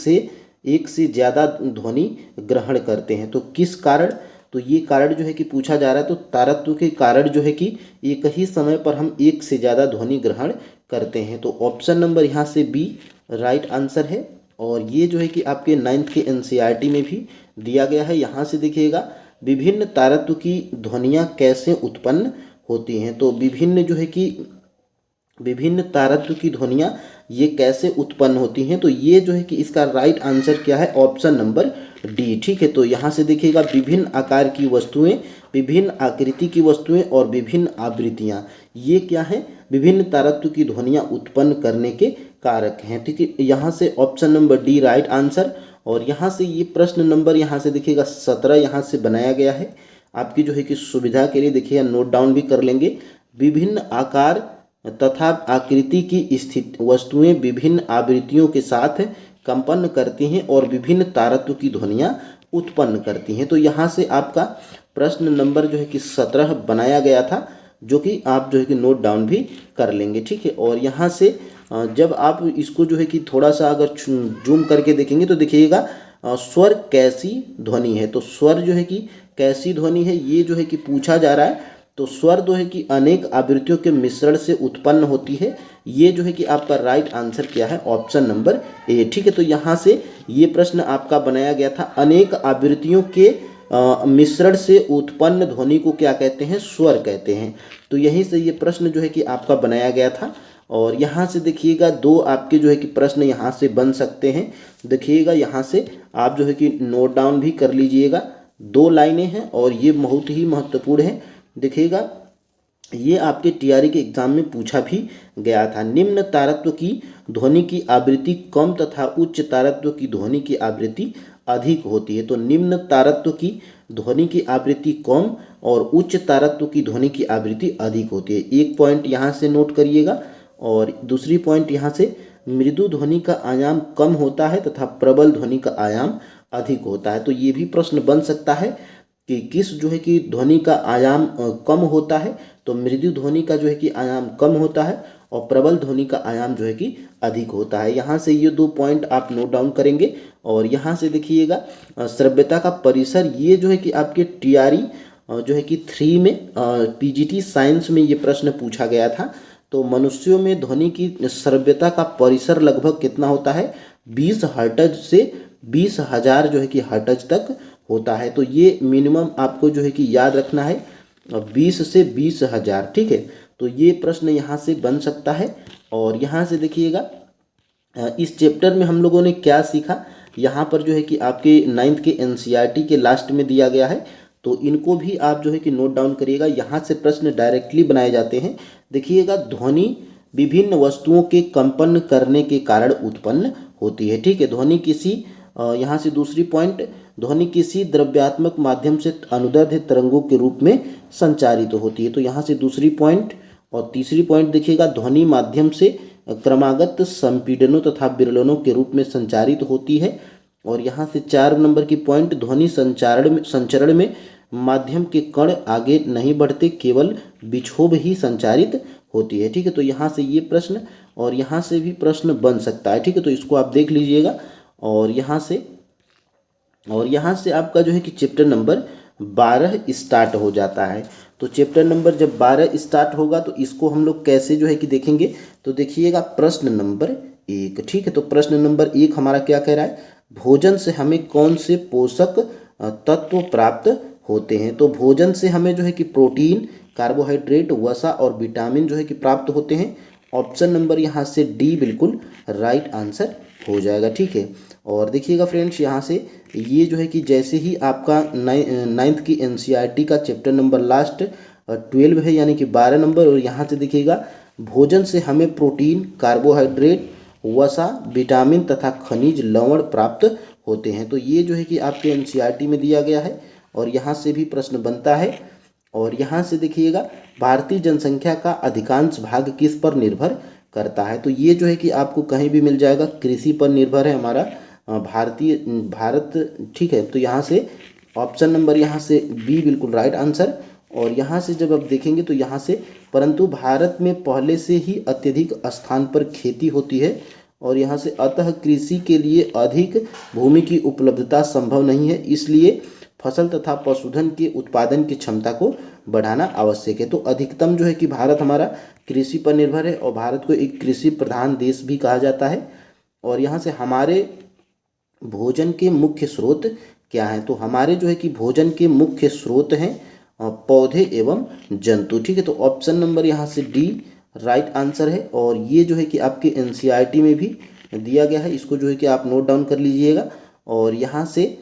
से ज़्यादा ध्वनि ग्रहण करते हैं? तो किस कारण, तो ये कारण जो है कि पूछा जा रहा है। तो तारत्व के कारण जो है कि एक ही समय पर हम एक से ज़्यादा ध्वनि ग्रहण करते हैं। तो ऑप्शन नंबर यहाँ से बी राइट आंसर है। और ये जो है कि आपके 9th के NCERT में भी दिया गया है। यहाँ से देखिएगा, विभिन्न तारत्व की ध्वनियाँ कैसे उत्पन्न होती हैं? तो विभिन्न तारत्व की ध्वनियाँ ये कैसे उत्पन्न होती हैं? तो ये जो है कि इसका राइट आंसर क्या है? ऑप्शन नंबर डी, ठीक है। तो यहाँ से देखिएगा, विभिन्न आकार की वस्तुएं, विभिन्न आकृति की वस्तुएं और विभिन्न आवृत्तियाँ, ये क्या है? विभिन्न तारत्व की ध्वनियाँ उत्पन्न करने के कारक हैं, ठीक है। यहाँ से option number D right answer. और यहाँ से ये प्रश्न नंबर यहाँ से देखिएगा 17 यहाँ से बनाया गया है। आपकी जो है कि सुविधा के लिए देखिएगा नोट डाउन भी कर लेंगे। विभिन्न आकार तथा आकृति की स्थित वस्तुएं विभिन्न आवृत्तियों के साथ कंपन करती हैं और विभिन्न तारत्व की ध्वनियाँ उत्पन्न करती हैं। तो यहाँ से आपका प्रश्न नंबर जो है कि 17 बनाया गया था, जो कि आप जो है कि नोट डाउन भी कर लेंगे, ठीक है। और यहाँ से जब आप इसको जो है कि थोड़ा सा अगर जूम करके देखेंगे तो देखिएगा, स्वर कैसी ध्वनि है? तो स्वर जो है कि कैसी ध्वनि है, ये जो है कि पूछा जा रहा है। तो स्वर जो है कि अनेक आवृत्तियों के मिश्रण से उत्पन्न होती है। ये जो है कि आपका राइट आंसर क्या है? ऑप्शन नंबर ए, ठीक है। तो यहाँ से ये प्रश्न आपका बनाया गया था, अनेक आवृत्तियों के मिश्रण से उत्पन्न ध्वनि को क्या कहते हैं? स्वर कहते हैं। तो यहीं से ये प्रश्न जो है कि आपका बनाया गया था। और यहाँ से देखिएगा 2 आपके जो है कि प्रश्न यहाँ से बन सकते हैं। देखिएगा यहाँ से आप जो है कि नोट डाउन भी कर लीजिएगा। 2 लाइनें हैं और ये बहुत ही महत्वपूर्ण है। देखिएगा, ये आपके TRE के एग्जाम में पूछा भी गया था। निम्न तारत्व की ध्वनि की आवृत्ति कम तथा उच्च तारत्व की ध्वनि की आवृत्ति अधिक होती है। तो निम्न तारत्व की ध्वनि की आवृत्ति कम और उच्च तारत्व की ध्वनि की आवृत्ति अधिक होती है। एक पॉइंट यहाँ से नोट करिएगा। और दूसरी पॉइंट यहाँ से, मृदु ध्वनि का आयाम कम होता है तथा प्रबल ध्वनि का आयाम अधिक होता है। तो ये भी प्रश्न बन सकता है कि किस जो है कि ध्वनि का आयाम कम होता है? तो मृदु ध्वनि का जो है कि आयाम कम होता है और प्रबल ध्वनि का आयाम जो है कि अधिक होता है। यहाँ से ये 2 पॉइंट आप नोट डाउन करेंगे। और यहाँ से देखिएगा, श्रव्यता का परिसर, ये जो है कि आपके TRE जो है कि 3 में PGT साइंस में ये प्रश्न पूछा गया था। तो मनुष्यों में ध्वनि की श्रव्यता का परिसर लगभग कितना होता है? 20 हर्ट्ज से 20,000 जो है कि हर्ट्ज तक होता है। तो ये मिनिमम आपको जो है कि याद रखना है, 20 से 20,000, ठीक है। तो ये प्रश्न यहाँ से बन सकता है। और यहाँ से देखिएगा, इस चैप्टर में हम लोगों ने क्या सीखा, यहाँ पर जो है कि आपके 9th के NCERT के लास्ट में दिया गया है। तो इनको भी आप जो है कि नोट डाउन करिएगा। यहाँ से प्रश्न डायरेक्टली बनाए जाते हैं। देखिएगा, ध्वनि विभिन्न वस्तुओं के कंपन करने के कारण उत्पन्न होती है, ठीक है। ध्वनि किसी यहाँ से दूसरी पॉइंट, ध्वनि किसी द्रव्यात्मक माध्यम से अनुदैर्ध्य तरंगों के रूप में संचारित होती है। तो यहाँ से दूसरी पॉइंट। और तीसरी पॉइंट देखिएगा, ध्वनि माध्यम से क्रमागत संपीड़नों तथा विरलनों के रूप में संचारित होती है। और यहाँ से 4 नंबर की पॉइंट, ध्वनि संचरण में माध्यम के कण आगे नहीं बढ़ते, केवल विक्षोभ ही संचारित होती है, ठीक है। तो यहाँ से ये प्रश्न और यहाँ से भी प्रश्न बन सकता है, ठीक है। तो इसको आप देख लीजिएगा। और यहाँ से आपका जो है कि चैप्टर नंबर 12 स्टार्ट हो जाता है। तो चैप्टर नंबर जब 12 स्टार्ट होगा तो इसको हम लोग कैसे जो है कि देखेंगे। तो देखिएगा प्रश्न नंबर 1, ठीक है। तो प्रश्न नंबर 1 हमारा क्या कह रहा है, भोजन से हमें कौन से पोषक तत्व प्राप्त होते हैं। तो भोजन से हमें जो है कि प्रोटीन, कार्बोहाइड्रेट, वसा और विटामिन जो है कि प्राप्त होते हैं। ऑप्शन नंबर यहाँ से डी बिल्कुल राइट आंसर हो जाएगा, ठीक है। और देखिएगा फ्रेंड्स, यहाँ से ये जो है कि जैसे ही आपका 9th की एनसीईआरटी का चैप्टर नंबर लास्ट 12 है, यानी कि 12 नंबर, और यहाँ से देखिएगा भोजन से हमें प्रोटीन, कार्बोहाइड्रेट, वसा, विटामिन तथा खनिज लवण प्राप्त होते हैं। तो ये जो है कि आपके एनसीईआरटी में दिया गया है और यहाँ से भी प्रश्न बनता है। और यहाँ से देखिएगा भारतीय जनसंख्या का अधिकांश भाग किस पर निर्भर करता है। तो ये जो है कि आपको कहीं भी मिल जाएगा, कृषि पर निर्भर है हमारा भारत, ठीक है। तो यहाँ से ऑप्शन नंबर यहाँ से बी बिल्कुल राइट आंसर। और यहाँ से जब आप देखेंगे तो यहाँ से परंतु भारत में पहले से ही अत्यधिक स्थान पर खेती होती है और यहाँ से अतः कृषि के लिए अधिक भूमि की उपलब्धता संभव नहीं है, इसलिए फसल तथा पशुधन के उत्पादन की क्षमता को बढ़ाना आवश्यक है। तो अधिकतम जो है कि भारत हमारा कृषि पर निर्भर है और भारत को एक कृषि प्रधान देश भी कहा जाता है। और यहाँ से हमारे भोजन के मुख्य स्रोत क्या हैं। तो हमारे जो है कि भोजन के मुख्य स्रोत हैं पौधे एवं जंतु, ठीक है। तो ऑप्शन नंबर यहाँ से डी राइट आंसर है। और ये जो है कि आपके एनसीईआरटी में भी दिया गया है, इसको जो है कि आप नोट डाउन कर लीजिएगा। और यहाँ से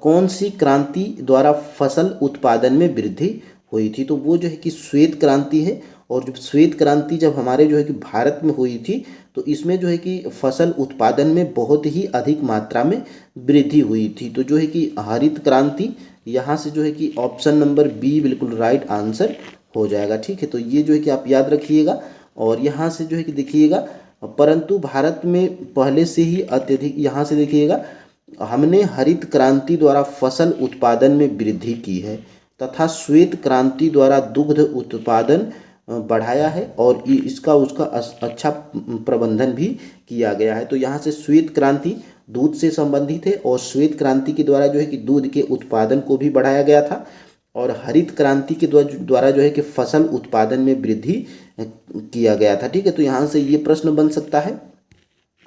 कौन सी क्रांति द्वारा फसल उत्पादन में वृद्धि हुई थी। तो वो जो है कि श्वेत क्रांति है। और जब श्वेत क्रांति जब हमारे जो है कि भारत में हुई थी तो इसमें जो है कि फसल उत्पादन में बहुत ही अधिक मात्रा में वृद्धि हुई थी। तो जो है कि हरित क्रांति, यहाँ से जो है कि ऑप्शन नंबर बी बिल्कुल राइट आंसर हो जाएगा, ठीक है। तो ये जो है कि आप याद रखिएगा। और यहाँ से जो है कि देखिएगा परंतु भारत में पहले से ही अत्यधिक, यहाँ से देखिएगा हमने हरित क्रांति द्वारा फसल उत्पादन में वृद्धि की है तथा श्वेत क्रांति द्वारा दुग्ध उत्पादन बढ़ाया है और इसका उसका अच्छा प्रबंधन भी किया गया है। तो यहाँ से श्वेत क्रांति दूध से संबंधित है और श्वेत क्रांति के द्वारा जो है कि दूध के उत्पादन को भी बढ़ाया गया था और हरित क्रांति के द्वारा जो है कि फसल उत्पादन में वृद्धि किया गया था, ठीक है। तो यहाँ से ये प्रश्न बन सकता है।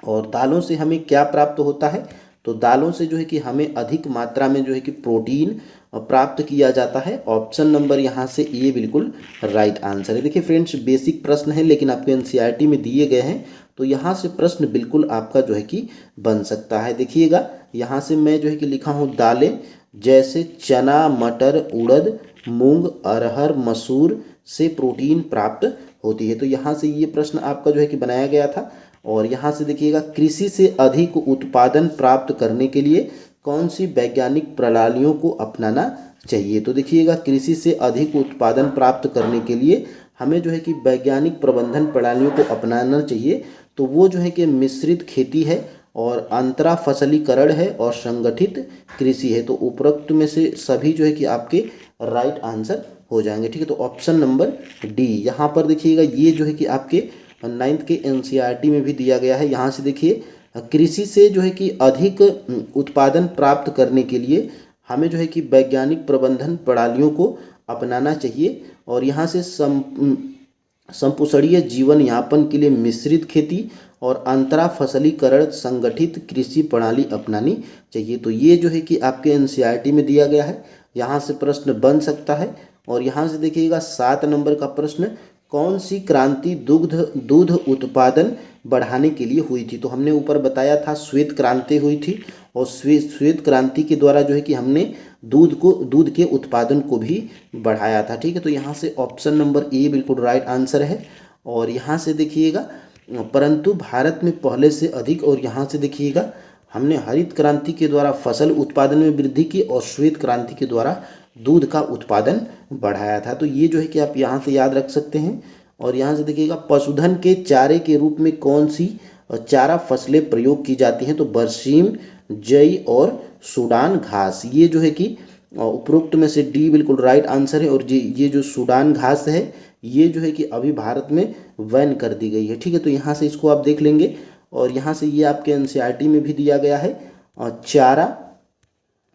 और दालों से हमें क्या प्राप्त होता है। तो दालों से जो है कि हमें अधिक मात्रा में जो है कि प्रोटीन प्राप्त किया जाता है। ऑप्शन नंबर यहाँ से ए बिल्कुल राइट आंसर है। देखिए फ्रेंड्स, बेसिक प्रश्न है लेकिन आपके एनसीईआरटी में दिए गए हैं तो यहाँ से प्रश्न बिल्कुल आपका जो है कि बन सकता है। देखिएगा यहाँ से मैं जो है कि लिखा हूँ दालें जैसे चना, मटर, उड़द, मूंग, अरहर, मसूर से प्रोटीन प्राप्त होती है। तो यहाँ से ये प्रश्न आपका जो है कि बनाया गया था। और यहाँ से देखिएगा कृषि से अधिक उत्पादन प्राप्त करने के लिए कौन सी वैज्ञानिक प्रणालियों को अपनाना चाहिए। तो देखिएगा कृषि से अधिक उत्पादन प्राप्त करने के लिए हमें जो है कि वैज्ञानिक प्रबंधन प्रणालियों को अपनाना चाहिए। तो वो जो है कि मिश्रित खेती है और अंतरा फसलीकरण है और संगठित कृषि है। तो उपरोक्त में से सभी जो है कि आपके राइट आंसर हो जाएंगे, ठीक है। तो ऑप्शन नंबर डी यहाँ पर देखिएगा ये जो है कि आपके 9th के एनसीईआरटी में भी दिया गया है। यहाँ से देखिए कृषि से जो है कि अधिक उत्पादन प्राप्त करने के लिए हमें जो है कि वैज्ञानिक प्रबंधन प्रणालियों को अपनाना चाहिए। और यहाँ से संपुष्णीय जीवन यापन के लिए मिश्रित खेती और अंतरा फसलीकरण संगठित कृषि प्रणाली अपनानी चाहिए। तो ये जो है कि आपके एनसीईआरटी में दिया गया है, यहाँ से प्रश्न बन सकता है। और यहाँ से देखिएगा 7 नंबर का प्रश्न, कौन सी क्रांति दूध उत्पादन बढ़ाने के लिए हुई थी। तो हमने ऊपर बताया था श्वेत क्रांति हुई थी और श्वेत क्रांति के द्वारा जो है कि हमने दूध के उत्पादन को भी बढ़ाया था, ठीक है। तो यहाँ से ऑप्शन नंबर ए बिल्कुल राइट आंसर है। और यहाँ से देखिएगा परंतु भारत में पहले से अधिक, और यहाँ से देखिएगा हमने हरित क्रांति के द्वारा फसल उत्पादन में वृद्धि की और श्वेत क्रांति के द्वारा दूध का उत्पादन बढ़ाया था। तो ये जो है कि आप यहाँ से याद रख सकते हैं। और यहाँ से देखिएगा पशुधन के चारे के रूप में कौन सी चारा फसलें प्रयोग की जाती हैं। तो बरसीम, जई और सूडान घास, ये जो है कि उपरोक्त में से डी बिल्कुल राइट आंसर है। और ये जो सूडान घास है ये जो है कि अभी भारत में बैन कर दी गई है, ठीक है। तो यहाँ से इसको आप देख लेंगे। और यहाँ से ये आपके एनसीईआरटी में भी दिया गया है चारा,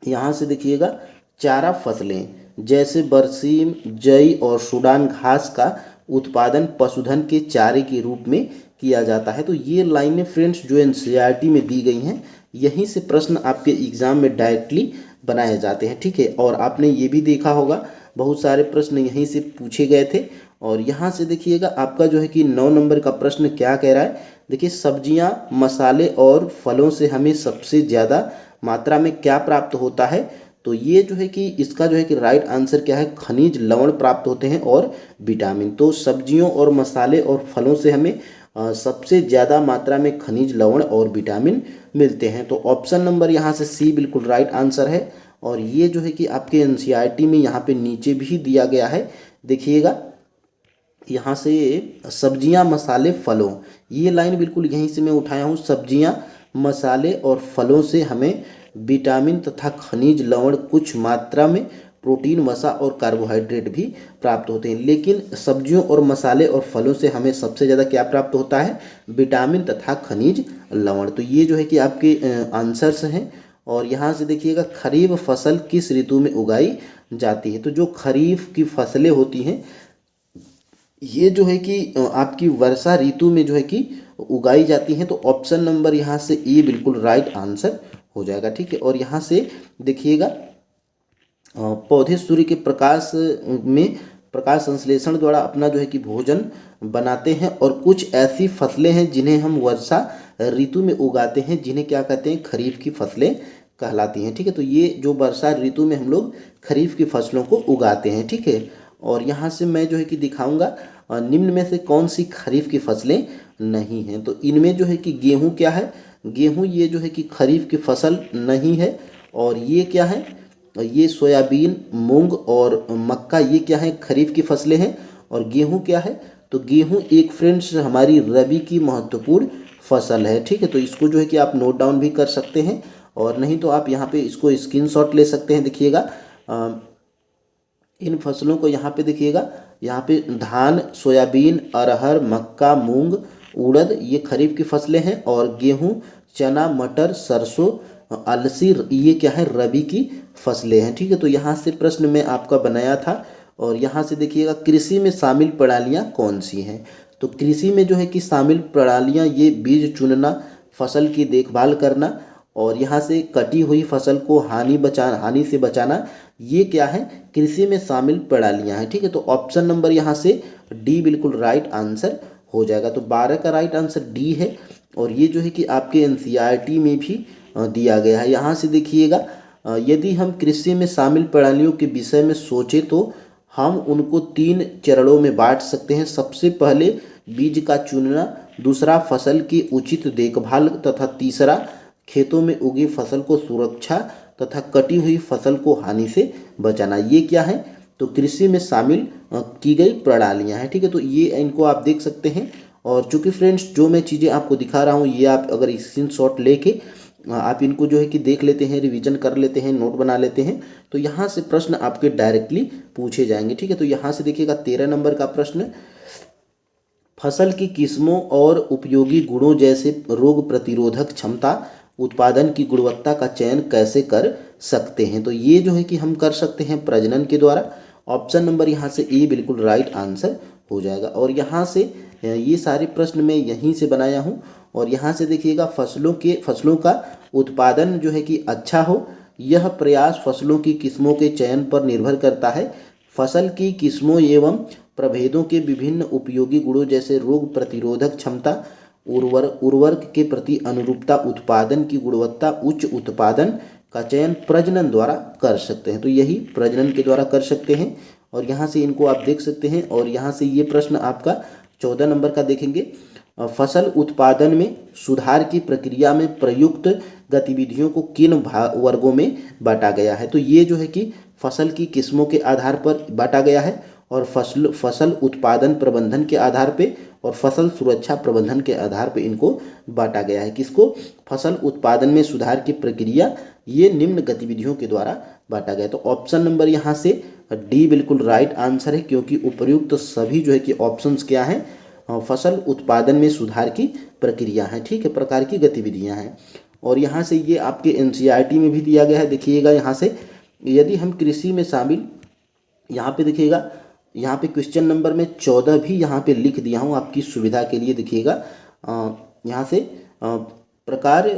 यहाँ से देखिएगा चारा फसलें, जैसे बरसीम, जई और सूडान घास का उत्पादन पशुधन के चारे के रूप में किया जाता है। तो ये लाइनें फ्रेंड्स जो एनसीईआरटी में दी गई हैं, यहीं से प्रश्न आपके एग्जाम में डायरेक्टली बनाए जाते हैं, ठीक है। और आपने ये भी देखा होगा बहुत सारे प्रश्न यहीं से पूछे गए थे। और यहाँ से देखिएगा आपका जो है कि 9 नंबर का प्रश्न क्या कह रहा है। देखिए, सब्जियां, मसाले और फलों से हमें सबसे ज़्यादा मात्रा में क्या प्राप्त होता है। तो ये जो है कि इसका जो है कि राइट आंसर क्या है, खनिज लवण प्राप्त होते हैं और विटामिन। तो सब्जियों और मसाले और फलों से हमें सबसे ज़्यादा मात्रा में खनिज लवण और विटामिन मिलते हैं। तो ऑप्शन नंबर यहाँ से सी बिल्कुल राइट आंसर है। और ये जो है कि आपके एनसीईआरटी में यहाँ पे नीचे भी दिया गया है, देखिएगा यहाँ से सब्जियां, मसाले, फलों, ये लाइन बिल्कुल यहीं से मैं उठाया हूँ। सब्जियां, मसाले और फलों से हमें विटामिन तथा खनिज लवण, कुछ मात्रा में प्रोटीन, वसा और कार्बोहाइड्रेट भी प्राप्त होते हैं। लेकिन सब्जियों और मसाले और फलों से हमें सबसे ज़्यादा क्या प्राप्त होता है, विटामिन तथा खनिज लवण। तो ये जो है कि आपके आंसर्स हैं। और यहाँ से देखिएगा, खरीफ फसल किस ऋतु में उगाई जाती है। तो जो खरीफ की फसलें होती हैं, ये जो है कि आपकी वर्षा ऋतु में जो है कि उगाई जाती हैं। तो ऑप्शन नंबर यहाँ से ए बिल्कुल राइट आंसर हो जाएगा, ठीक है। और यहाँ से देखिएगा, पौधे सूर्य के प्रकाश में प्रकाश संश्लेषण द्वारा अपना जो है कि भोजन बनाते हैं। और कुछ ऐसी फसलें हैं जिन्हें हम वर्षा ऋतु में उगाते हैं, जिन्हें क्या कहते हैं, खरीफ की फसलें कहलाती हैं, ठीक है। तो ये जो वर्षा ऋतु में हम लोग खरीफ की फसलों को उगाते हैं, ठीक है। और यहाँ से मैं जो है कि दिखाऊंगा निम्न में से कौन सी खरीफ की फसलें नहीं हैं। तो इनमें जो है कि गेहूँ क्या है, गेहूँ ये जो है कि खरीफ की फसल नहीं है। और ये क्या है, ये सोयाबीन, मूंग और मक्का, ये क्या है, खरीफ की फसलें हैं। और गेहूँ क्या है, तो गेहूँ एक फ्रेंड्स हमारी रबी की महत्वपूर्ण फसल है, ठीक है। तो इसको जो है कि आप नोट डाउन भी कर सकते हैं, और नहीं तो आप यहाँ पे इसको स्क्रीनशॉट ले सकते हैं। देखिएगा, इन फसलों को यहाँ पे देखिएगा, यहाँ पे धान, सोयाबीन, अरहर, मक्का, मूंग, उड़द, ये खरीफ की फसलें हैं। और गेहूँ, चना, मटर, सरसों, अलसी, ये क्या है, रबी की फसलें हैं, ठीक है। तो यहाँ से प्रश्न में आपका बनाया था। और यहाँ से देखिएगा, कृषि में शामिल प्रणालियाँ कौन सी हैं। तो कृषि में जो है कि शामिल प्रणालियाँ, ये बीज चुनना, फसल की देखभाल करना, और यहाँ से कटी हुई फसल को हानि से बचाना, ये क्या है, कृषि में शामिल प्रणालियाँ हैं, ठीक है। तो ऑप्शन नंबर यहाँ से डी बिल्कुल राइट आंसर हो जाएगा। तो 12 का राइट आंसर डी है। और ये जो है कि आपके एनसीईआरटी में भी दिया गया है। यहाँ से देखिएगा, यदि हम कृषि में शामिल प्रणालियों के विषय में सोचें तो हम उनको 3 चरणों में बांट सकते हैं। सबसे पहले बीज का चुनना, दूसरा फसल की उचित देखभाल, तथा तीसरा खेतों में उगी फसल को सुरक्षा तथा कटी हुई फसल को हानि से बचाना। ये क्या है, तो कृषि में शामिल की गई प्रणालियां हैं, ठीक है। तो ये इनको आप देख सकते हैं। और चूंकि फ्रेंड्स जो मैं चीज़ें आपको दिखा रहा हूँ, ये आप अगर स्क्रीनशॉट लेके आप इनको जो है कि देख लेते हैं, रिवीजन कर लेते हैं, नोट बना लेते हैं, तो यहाँ से प्रश्न आपके डायरेक्टली पूछे जाएंगे, ठीक है। तो यहाँ से देखिएगा 13 नंबर का प्रश्न, फसल की किस्मों और उपयोगी गुणों जैसे रोग प्रतिरोधक क्षमता, उत्पादन की गुणवत्ता का चयन कैसे कर सकते हैं। तो ये जो है कि हम कर सकते हैं प्रजनन के द्वारा। ऑप्शन नंबर यहाँ से ए बिल्कुल राइट आंसर हो जाएगा। और यहाँ से ये सारे प्रश्न मैं यहीं से बनाया हूँ। और यहाँ से देखिएगा, फसलों का उत्पादन जो है कि अच्छा हो, यह प्रयास फसलों की किस्मों के चयन पर निर्भर करता है। फसल की किस्मों एवं प्रभेदों के विभिन्न उपयोगी गुणों जैसे रोग प्रतिरोधक क्षमता, उर्वरक के प्रति अनुरूपता, उत्पादन की गुणवत्ता, उच्च उत्पादन का चयन प्रजनन द्वारा कर सकते हैं। तो यही प्रजनन के द्वारा कर सकते हैं। और यहाँ से इनको आप देख सकते हैं। और यहाँ से ये प्रश्न आपका 14 नंबर का देखेंगे, फसल उत्पादन में सुधार की प्रक्रिया में प्रयुक्त गतिविधियों को किन वर्गों में बांटा गया है। तो ये जो है कि फसल की किस्मों के आधार पर बांटा गया है, और फसल उत्पादन प्रबंधन के आधार पे, और फसल सुरक्षा प्रबंधन के आधार पे इनको बांटा गया है। किसको, फसल उत्पादन में सुधार की प्रक्रिया, ये निम्न गतिविधियों के द्वारा बांटा गया। तो ऑप्शन नंबर यहाँ से डी बिल्कुल राइट आंसर है, क्योंकि उपर्युक्त सभी जो है कि ऑप्शंस क्या हैं, फसल उत्पादन में सुधार की प्रक्रिया है, ठीक है, प्रकार की गतिविधियां हैं। और यहाँ से ये आपके एनसीईआरटी में भी दिया गया है। देखिएगा यहाँ से, यदि हम कृषि में शामिल यहाँ पे देखिएगा, यहाँ पे क्वेश्चन नंबर में 14 भी यहाँ पे लिख दिया हूँ आपकी सुविधा के लिए। देखिएगा यहाँ से प्रकार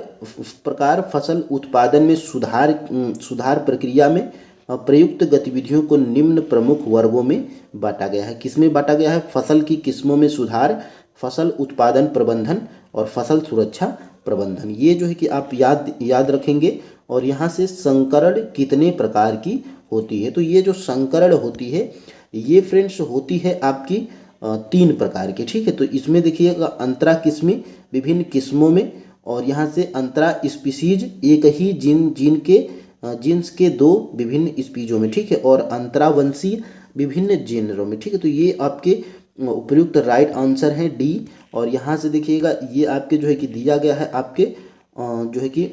प्रकार फसल उत्पादन में सुधार प्रक्रिया में प्रयुक्त गतिविधियों को निम्न प्रमुख वर्गों में बांटा गया है। किसमें बांटा गया है? फसल की किस्मों में सुधार, फसल उत्पादन प्रबंधन और फसल सुरक्षा प्रबंधन। ये जो है कि आप याद रखेंगे। और यहाँ से संकरण कितने प्रकार की होती है? तो ये जो संकरण होती है ये फ्रेंड्स होती है आपकी 3 प्रकार की, ठीक है। तो इसमें देखिएगा अंतरा किस्में विभिन्न किस्मों में, और यहाँ से अंतरा स्पीसीज एक ही जीन्स के 2 विभिन्न स्पीजों में, ठीक है, और अंतरावंशीय विभिन्न जेनरों में, ठीक है। तो ये आपके उपयुक्त राइट आंसर है डी। और यहाँ से देखिएगा ये आपके जो है कि दिया गया है आपके जो है कि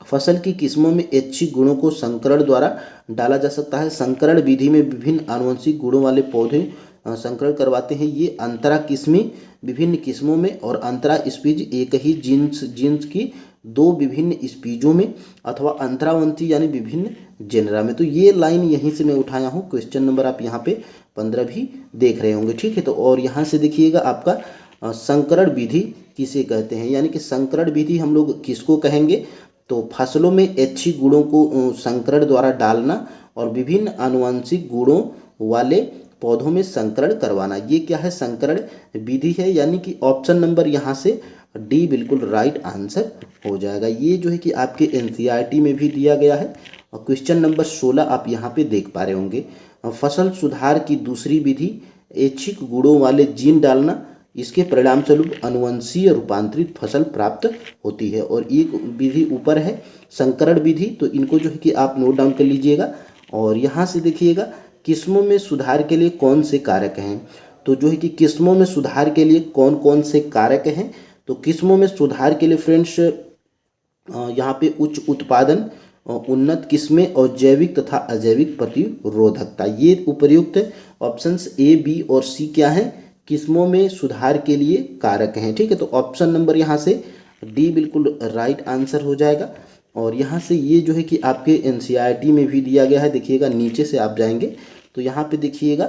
फसल की किस्मों में ऐच्छिक गुणों को संकरण द्वारा डाला जा सकता है। संकरण विधि में विभिन्न आनुवंशिक गुणों वाले पौधे संकरण करवाते हैं। ये अंतरा किस्में विभिन्न किस्मों में और अंतरा स्पीज एक ही जीन्स की 2 विभिन्न स्पीजों में, अथवा अंतरावंशी यानी विभिन्न जेनरा में। तो ये लाइन यहीं से मैं उठाया हूँ। क्वेश्चन नंबर आप यहाँ पे 15 भी देख रहे होंगे, ठीक है। तो और यहाँ से देखिएगा आपका संकरण विधि किसे कहते हैं, यानी कि संकरण विधि हम लोग किसको कहेंगे? तो फसलों में ऐच्छिक गुणों को संकरण द्वारा डालना और विभिन्न आनुवंशिक गुणों वाले पौधों में संकरण करवाना, ये क्या है? संकरण विधि है। यानी कि ऑप्शन नंबर यहाँ से डी बिल्कुल राइट आंसर हो जाएगा। ये जो है कि आपके एनसीईआरटी में भी दिया गया है। और क्वेश्चन नंबर 16 आप यहाँ पे देख पा रहे होंगे। फसल सुधार की दूसरी विधि ऐच्छिक गुणों वाले जीन डालना, इसके परिणाम स्वरूप अनुवंशीय रूपांतरित फसल प्राप्त होती है। और एक विधि ऊपर है संकरण विधि, तो इनको जो है कि आप नोट डाउन कर लीजिएगा। और यहाँ से देखिएगा किस्मों में सुधार के लिए कौन से कारक हैं? तो जो है कि किस्मों में सुधार के लिए कौन कौन से कारक हैं? तो किस्मों में सुधार के लिए फ्रेंड्स यहाँ पे उच्च उत्पादन, उन्नत किस्में और जैविक तथा अजैविक प्रतिरोधकता, ये उपयुक्त ऑप्शंस ए, बी और सी क्या हैं? किस्मों में सुधार के लिए कारक हैं, ठीक है। तो ऑप्शन नंबर यहाँ से डी बिल्कुल राइट आंसर हो जाएगा। और यहाँ से ये जो है कि आपके एनसीईआरटी में भी दिया गया है। देखिएगा नीचे से आप जाएंगे तो यहाँ पे देखिएगा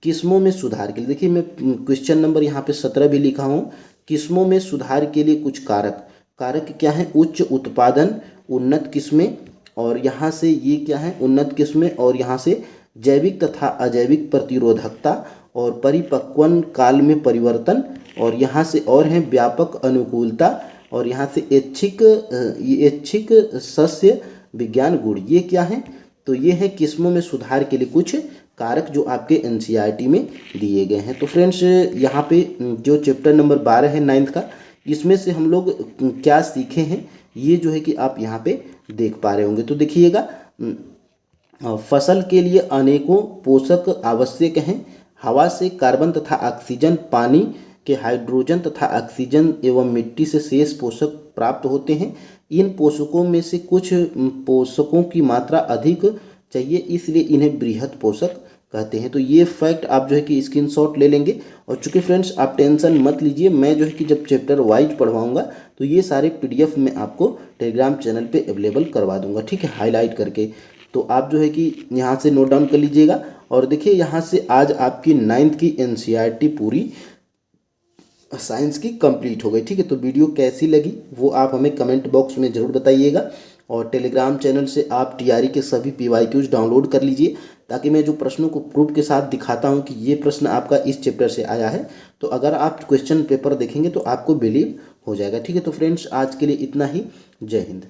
किस्मों में सुधार के लिए, देखिए मैं क्वेश्चन नंबर यहाँ पे 17 भी लिखा हूँ। किस्मों में सुधार के लिए कुछ कारक क्या है? उच्च उत्पादन, उन्नत किस्में, और यहाँ से ये क्या है? उन्नत किस्में, और यहाँ से जैविक तथा अजैविक प्रतिरोधकता और परिपक्वन काल में परिवर्तन, और यहाँ से और हैं व्यापक अनुकूलता, और यहाँ से ऐच्छिक सस्य विज्ञान गुण। ये क्या है? तो ये है किस्मों में सुधार के लिए कुछ कारक जो आपके एनसीईआरटी में दिए गए हैं। तो फ्रेंड्स यहाँ पे जो चैप्टर नंबर 12 है 9th का, इसमें से हम लोग क्या सीखे हैं ये जो है कि आप यहाँ पे देख पा रहे होंगे। तो देखिएगा फसल के लिए अनेकों पोषक आवश्यक हैं। हवा से कार्बन तथा ऑक्सीजन, पानी के हाइड्रोजन तथा ऑक्सीजन एवं मिट्टी से शेष पोषक प्राप्त होते हैं। इन पोषकों में से कुछ पोषकों की मात्रा अधिक चाहिए, इसलिए इन्हें बृहत पोषक कहते हैं। तो ये फैक्ट आप जो है कि स्क्रीनशॉट ले लेंगे। और चूंकि फ्रेंड्स आप टेंशन मत लीजिए, मैं जो है कि जब चैप्टर वाइज पढ़वाऊंगा तो ये सारे PDF में आपको टेलीग्राम चैनल पे अवेलेबल करवा दूंगा, ठीक है, हाईलाइट करके। तो आप जो है कि यहाँ से नोट डाउन कर लीजिएगा। और देखिए यहाँ से आज आपकी 9th की एनसीईआरटी पूरी साइंस की कंप्लीट हो गई, ठीक है। तो वीडियो कैसी लगी वो आप हमें कमेंट बॉक्स में ज़रूर बताइएगा। और टेलीग्राम चैनल से आप TRE के सभी PYQs डाउनलोड कर लीजिए, ताकि मैं जो प्रश्नों को प्रूफ के साथ दिखाता हूं कि ये प्रश्न आपका इस चैप्टर से आया है, तो अगर आप क्वेश्चन पेपर देखेंगे तो आपको बिलीव हो जाएगा, ठीक है। तो फ्रेंड्स आज के लिए इतना ही। जय हिंद।